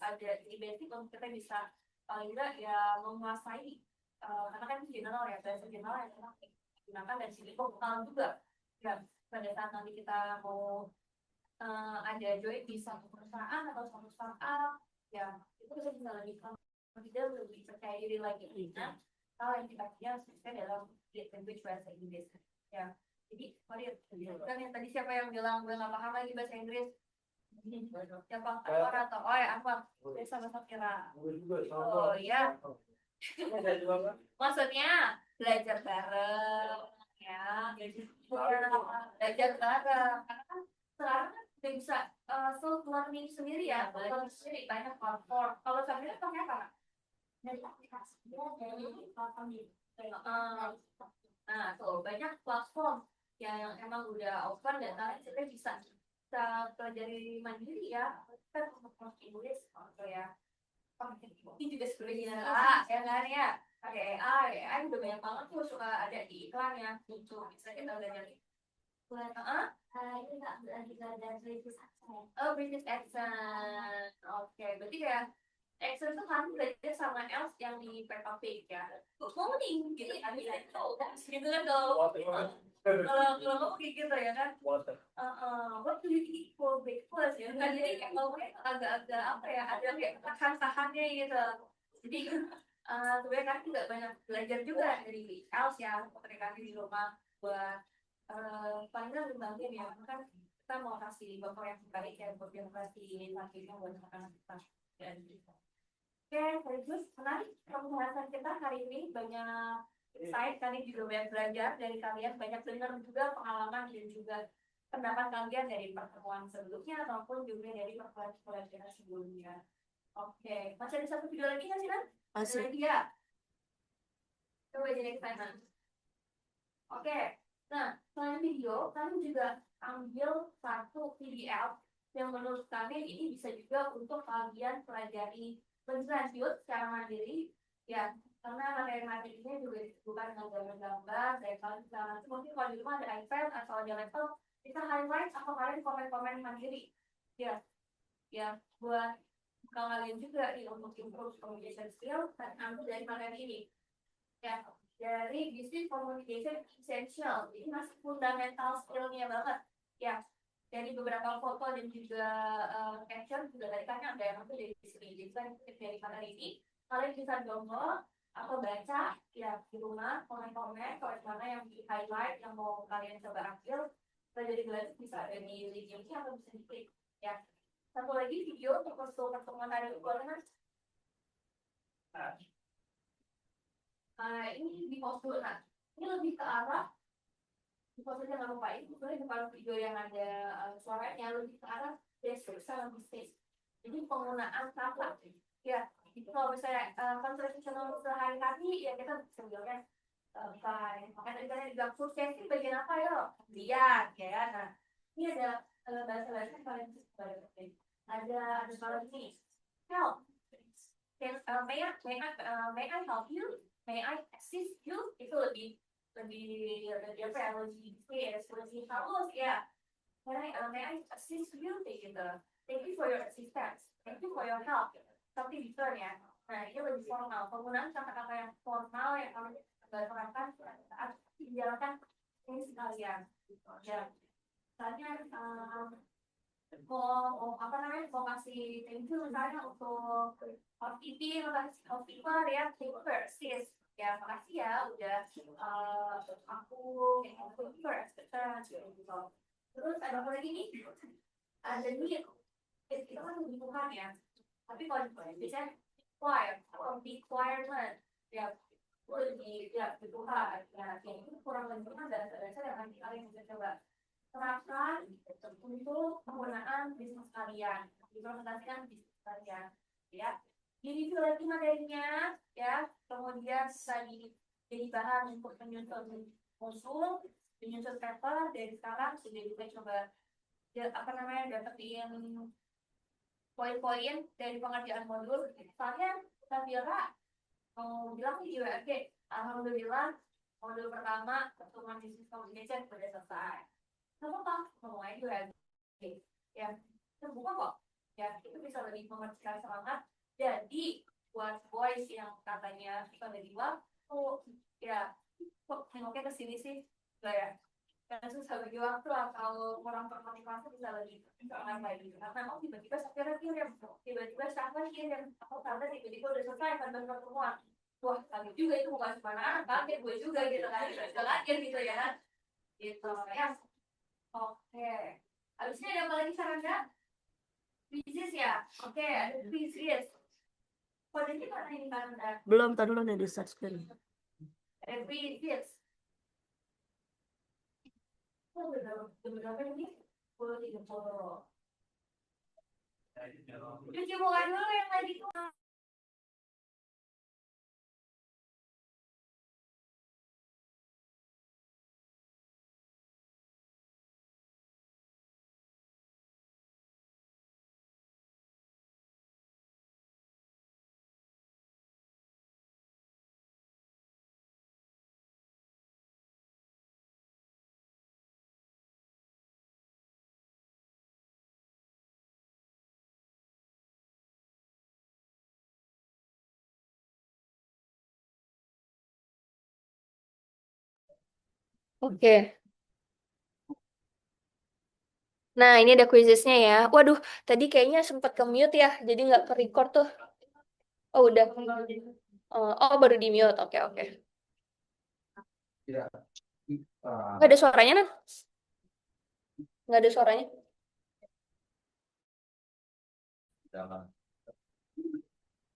Speaker 1: ada jadi basic untuk kita bisa paling enggak ya menguasai karena kan general ya bahasa general yang memang digunakan dan sini vokal juga ya pada saat nanti kita mau ada join di satu perusahaan atau satu startup ya itu bisa lebih confident lebih percaya diri lagi nah hal yang kita punya sesuai dalam language bahasa Inggris ya jadi mari kan yang tadi siapa yang bilang gue nggak paham lagi bahasa Inggris siapa Anwar atau ya Anwar sama Safira oh iya maksudnya belajar bareng ya belajar bareng karena kan sekarang kan udah bisa self learning sendiri ya sendiri banyak platform kalau Safira pakai apa
Speaker 6: Dari aplikasi dari platform itu.
Speaker 1: nah tuh banyak platform yang emang udah open dan kalian sebenarnya bisa pelajari mandiri ya kan untuk Inggris atau ya ini juga sebenarnya ya kan ya pakai AI udah banyak banget tuh suka ada di iklan ya untuk bisa kita belajar
Speaker 6: Buat ini nggak belajar British accent.
Speaker 1: oh British accent oke berarti kayak accent tuh kan belajar sama else yang di Peppa Pig ya good morning gitu kan bisa gitu kan kalau kamu kayak gitu ya kan what do you eat for breakfast ya kan jadi kayak ngomongnya agak-agak apa ya ada kayak tahan-tahannya gitu jadi sebenarnya kan juga banyak belajar juga dari else ya ketika di rumah buat paling nggak ngembangin ya kan kita mau kasih bapak yang terbaik ya buat generasi selanjutnya buat anak-anak kita dan oke bagus menarik pembahasan kita hari ini banyak insight kalian juga banyak belajar dari kalian banyak dengar juga pengalaman dan juga pendapat kalian dari pertemuan sebelumnya ataupun juga dari pelajaran sebelumnya oke masih ada satu video lagi nggak sih kan masih lagi ya coba jadi ke sana oke nah selain video kalian juga ambil satu PDF yang menurut kalian ini bisa juga untuk kalian pelajari lanjut secara mandiri, ya, karena materi-materinya juga bukan dengan gambar-gambar, dan kalau misalnya nanti mungkin kalau di rumah ada iPad atau ada laptop, bisa highlight atau kalian komen-komen mandiri, ya, ya, buat kalian juga nih untuk improve communication skill dan ambil dari materi ini, ya, dari business communication essential, ini masih fundamental skillnya banget, ya. Dari beberapa foto dan juga caption juga tadi kan ada yang ambil dari sini. Jadi kan dari materi ini kalian bisa download atau baca ya di rumah, komen-komen kalau mana yang di highlight yang mau kalian coba ambil. Jadi kalian bisa ada di link ini atau bisa diklik ya. Satu lagi video untuk pertemuan hari ini boleh ini di postur. Nah, ini lebih ke arah fotonya jangan lupain, sebenarnya bukan video yang ada suaranya, lebih ke arah basic sama bisnis. Jadi penggunaan kata, ya, itu kalau misalnya konversasional sehari-hari, ya kita bisa bilangnya bukan. Makanya tadi kan bilang sukses bagian apa ya? Lihat, ya. Nah, ini ada bahasa-bahasa yang paling ada kalau ini help. May I help you? May I assist you? Itu lebih apa ya, lebih halus ya. May I assist you gitu. Thank you for your assistance. Thank you for your help. Something different ya. Nah, ini lebih formal. Penggunaan kata-kata yang formal yang kami terapkan saat menjalankan ini sekalian. Ya, misalnya mau apa namanya, mau kasih thank you misalnya untuk housekeeping, housekeeper ya, thank you for assist. Ya, makasih ya udah aku first gitu. Terus ada apa lagi nih? Ada nih itu kan kebutuhan ya. Tapi kalau biasanya require atau requirement ya lebih ya kebutuhan. Ya, yang itu kurang lebih ada dasar yang nanti kalian bisa coba terapkan untuk penggunaan bisnis kalian, dipresentasikan bisnis kalian, ya. Jadi lagi materinya, ya. Kemudian jadi bahan untuk menyusun musul, menyusun paper dari sekarang sudah juga coba apa namanya dapetin poin-poin dari pengerjaan modul. Soalnya Safira mau bilang di UMG, alhamdulillah modul pertama pertemuan bisnis communication sudah selesai. Apa ngomongnya juga ya terbuka kok ya, itu bisa lebih mengerjakan semangat. Jadi buat boys yang katanya kita lebih waktu ya kok nengoknya ke sini sih enggak ya, karena susah bagi waktu atau kurang termotivasi bisa lebih semangat lagi karena mau tiba-tiba Safira kirim, tiba-tiba Syafan kirim, aku karena tiba-tiba udah selesai kan pertemuan. Wah kaget juga, itu bukan sembarangan, kaget gue juga gitu kan, kaget gitu ya gitu ya. Oke. Habisnya ada apa lagi saran nggak? Bisnis ya? Oke, ada bisnis. Kodenya mana ini kan?
Speaker 9: Belum, tadi dulu nih di search screen.
Speaker 1: Ada bisnis. Oh, berapa ini? 30. Cuci muka dulu yang tadi tuh. Oke. Nah, ini ada quizesnya ya. Waduh, tadi kayaknya sempat ke mute ya, jadi nggak ke record tuh. Oh, udah. Oh, baru di mute. Oke, oke. Nggak ada suaranya, Nan? Nggak ada suaranya.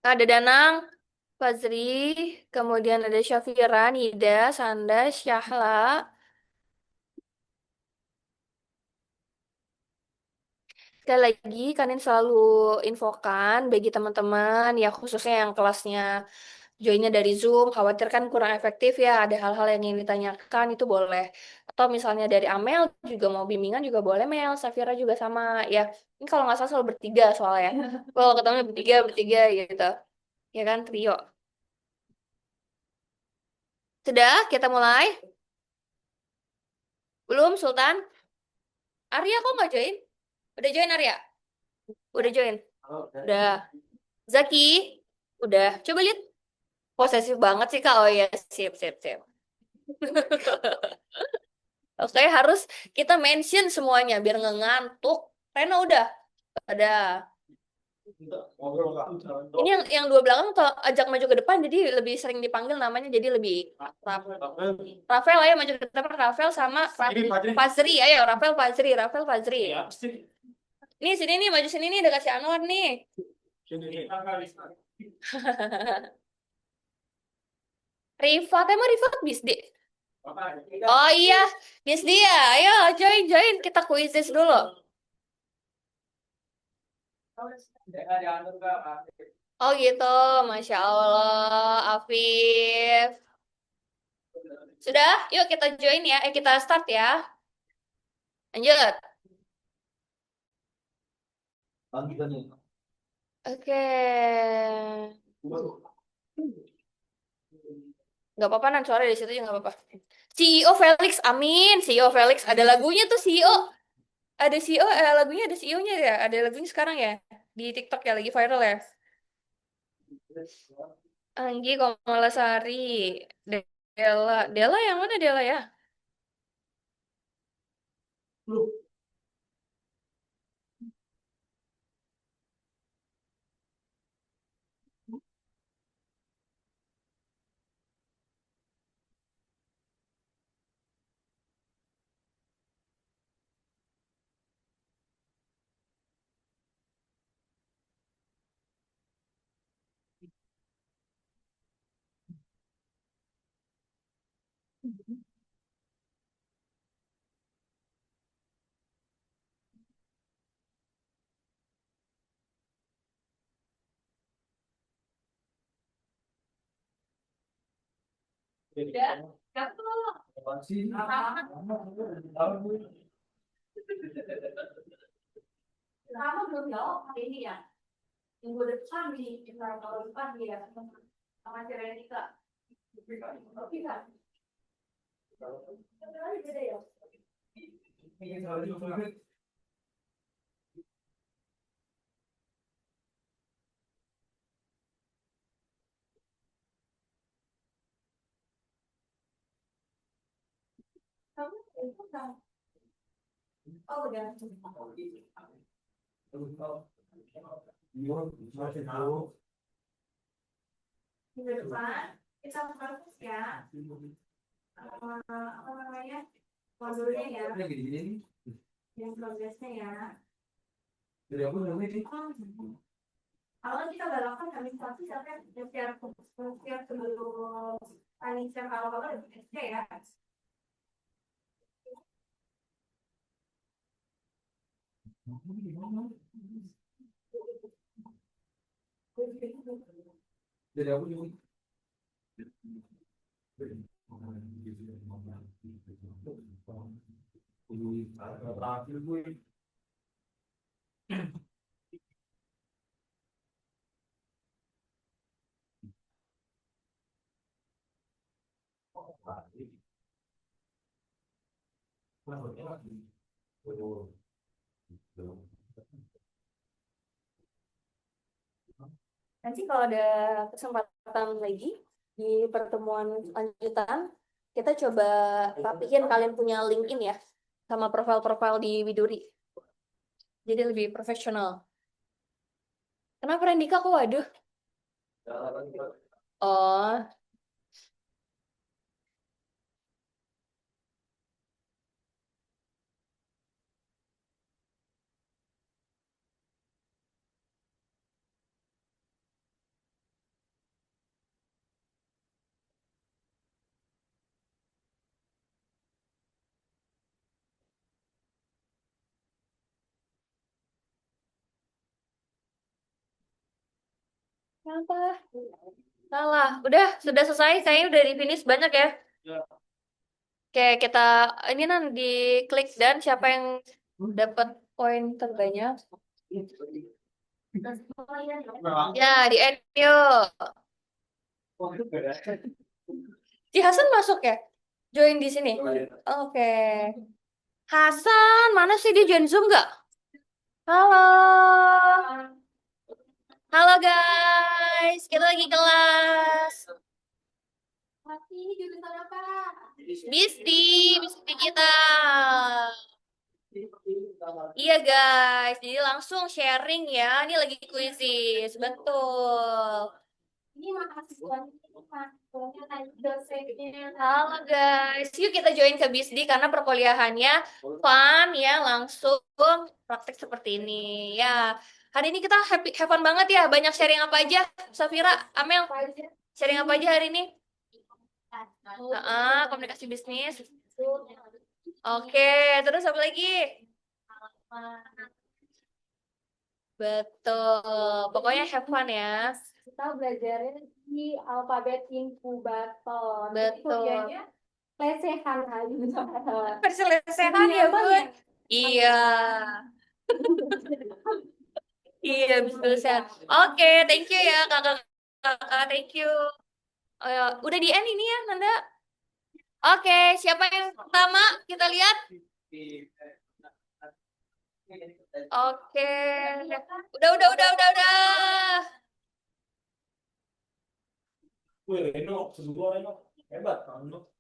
Speaker 1: Ada Danang, Fazri, kemudian ada Syafira, Nida, Sanda, Syahla. Sekali lagi, kalian selalu infokan bagi teman-teman, ya khususnya yang kelasnya joinnya dari Zoom, khawatir kan kurang efektif ya, ada hal-hal yang ingin ditanyakan itu boleh. Atau misalnya dari Amel juga mau bimbingan juga boleh, Mel, Safira juga sama ya. Ini kalau nggak salah selalu bertiga soalnya. Kalau ketemu bertiga bertiga gitu, ya kan trio. Sudah, kita mulai. Belum, Sultan? Arya kok nggak join? Udah join Arya? Udah join? Udah. Zaki? Udah. Coba lihat. Posesif banget sih Kak. Oh iya, sip, sip, sip. Oke, harus kita mention semuanya biar nggak ngantuk. Reno udah? Udah. Ini yang dua belakang ajak maju ke depan jadi lebih sering dipanggil namanya jadi lebih akrab. Rafael ayo maju ke depan, Rafael sama Fazri. Ayo Rafael Fazri, Rafael Fazri. Nih sini nih, maju sini nih, udah kasih Anwar nih. Rifat, emang Rifat bisdi? Oh iya, bisdi ya. Ayo join join, kita quizzes dulu. Oh gitu, Masya Allah, Afif. Sudah, yuk kita join ya. Kita start ya. Lanjut. Oke. Nggak apa-apa, nan suara di situ juga nggak apa-apa. CEO Felix, amin. CEO Felix, ada lagunya tuh CEO. Ada CEO, lagunya ada CEO-nya ya. Ada lagunya sekarang ya. Di TikTok ya, lagi viral ya. Anggi Komalasari. Dela. Dela yang mana Dela ya? Udah. Kamu belum jawab hari ini ya? Minggu depan di tahun depan dia sama si Renika. Oke kan? Beda ya? Kamu itu kan? Oh udah. Minggu depan kita fokus ya. Apa namanya? Modulnya ya. Yang progresnya ya. Kalau kita udah lakukan kami satu sampai secara fungsi sebelum paling secara awal ya.
Speaker 5: Jadi aku juga. Terakhir gue.
Speaker 1: Nanti kalau ada kesempatan lagi di pertemuan lanjutan, kita coba rapihin kalian punya LinkedIn ya, sama profil-profil di Widuri. Jadi lebih profesional. Kenapa Rendika kok waduh? Oh, kenapa? Salah, udah sudah selesai, kayaknya udah di finish banyak ya. Oke, kita ini nanti klik dan siapa yang dapat poin terbanyak. Ya, di end yuk. Si Hasan masuk ya? Join di sini. Oke. Hasan, mana sih dia join Zoom nggak? Halo. Halo guys, kita lagi kelas.
Speaker 2: Ini jurusan apa?
Speaker 1: Bisti kita. Iya guys, jadi langsung sharing ya. Ini lagi kuisis, betul.
Speaker 2: Ini mahasiswanya dosennya.
Speaker 1: Halo guys, yuk kita join ke Bisdi karena perkuliahannya fun ya, langsung praktek seperti ini ya. Hari ini kita have fun banget ya, banyak sharing apa aja, Safira, Amel, sharing apa aja hari ini? Komunikasi bisnis. Oke, terus apa lagi? Betul, pokoknya have fun ya.
Speaker 2: Kita belajarin di alfabet inkubator.
Speaker 1: Betul.
Speaker 2: Kuliahnya lesehan aja.
Speaker 1: Perselesaian ya, Bun. Iya. Iya, betul Sen. Oke, thank you ya kakak, thank you. Udah di end ini ya, Nanda. Oke, siapa yang pertama? Kita lihat. Oke. Udah.
Speaker 5: Wih, Reno, sebuah Reno. Hebat, Reno.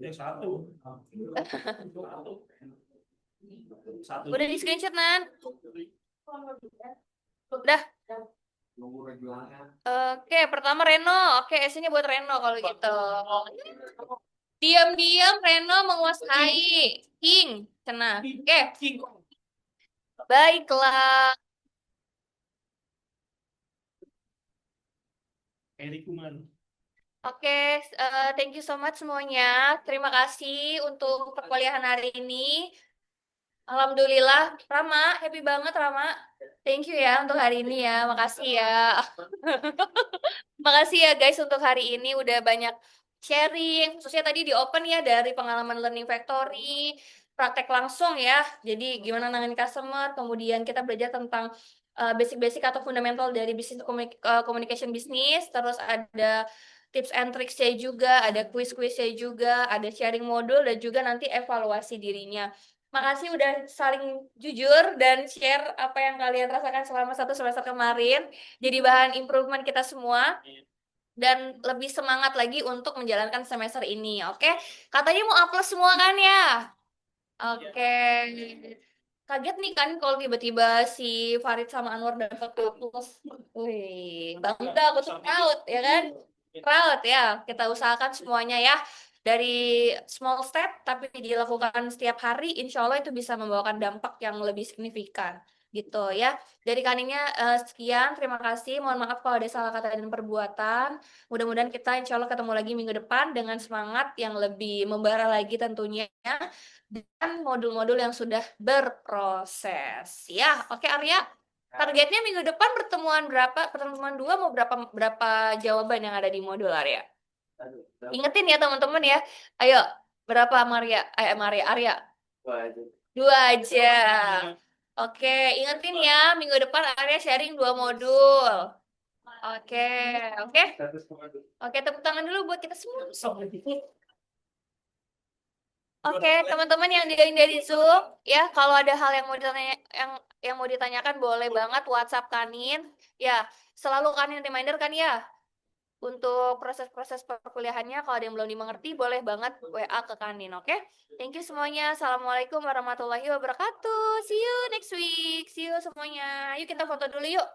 Speaker 5: Yang satu.
Speaker 1: Udah di screenshot, Nan. Udah. Oke, pertama Reno. Oke, S-nya buat Reno kalau gitu. Diam-diam Reno menguasai King. Kena. Oke. Baiklah. Oke, thank you so much semuanya. Terima kasih untuk perkuliahan hari ini. Alhamdulillah, Rama, happy banget Rama. Thank you ya untuk hari ini ya, makasih ya. Makasih ya guys untuk hari ini udah banyak sharing, khususnya tadi di open ya dari pengalaman Learning Factory, praktek langsung ya. Jadi gimana nangani customer, kemudian kita belajar tentang basic-basic atau fundamental dari business communication bisnis, terus ada tips and tricks-nya juga, ada quiz-quiznya juga, ada sharing modul dan juga nanti evaluasi dirinya. Makasih udah saling jujur dan share apa yang kalian rasakan selama 1 semester kemarin. Jadi bahan improvement kita semua. Dan lebih semangat lagi untuk menjalankan semester ini, oke? Katanya mau A+ semua kan ya? Oke. Kaget nih kan kalau tiba-tiba si Farid sama Anwar dapat A+. Wih, bangga aku tuh proud ya kan? Proud ya. Kita usahakan semuanya ya. Dari small step tapi dilakukan setiap hari, insya Allah itu bisa membawakan dampak yang lebih signifikan gitu ya. Dari Kaninya sekian, terima kasih. Mohon maaf kalau ada salah kata dan perbuatan. Mudah-mudahan kita insya Allah ketemu lagi minggu depan dengan semangat yang lebih membara lagi tentunya dan modul-modul yang sudah berproses. Ya, oke Arya. Targetnya minggu depan pertemuan berapa? Pertemuan 2 mau berapa jawaban yang ada di modul Arya? Ingetin ya teman-teman ya. Ayo, berapa Maria? Arya. 2 aja. Oke, ingetin ya minggu depan Arya sharing 2 modul. Oke. Oke, tepuk tangan dulu buat kita semua. Oke, teman-teman yang dari Zoom ya, kalau ada hal yang mau ditanya yang mau ditanyakan boleh banget WhatsApp Kanin. Ya, selalu Kanin reminder kan ya. Untuk proses-proses perkuliahannya kalau ada yang belum dimengerti boleh banget WA ke Kanin, oke? Thank you semuanya. Assalamualaikum warahmatullahi wabarakatuh. See you next week. See you semuanya. Yuk kita foto dulu yuk.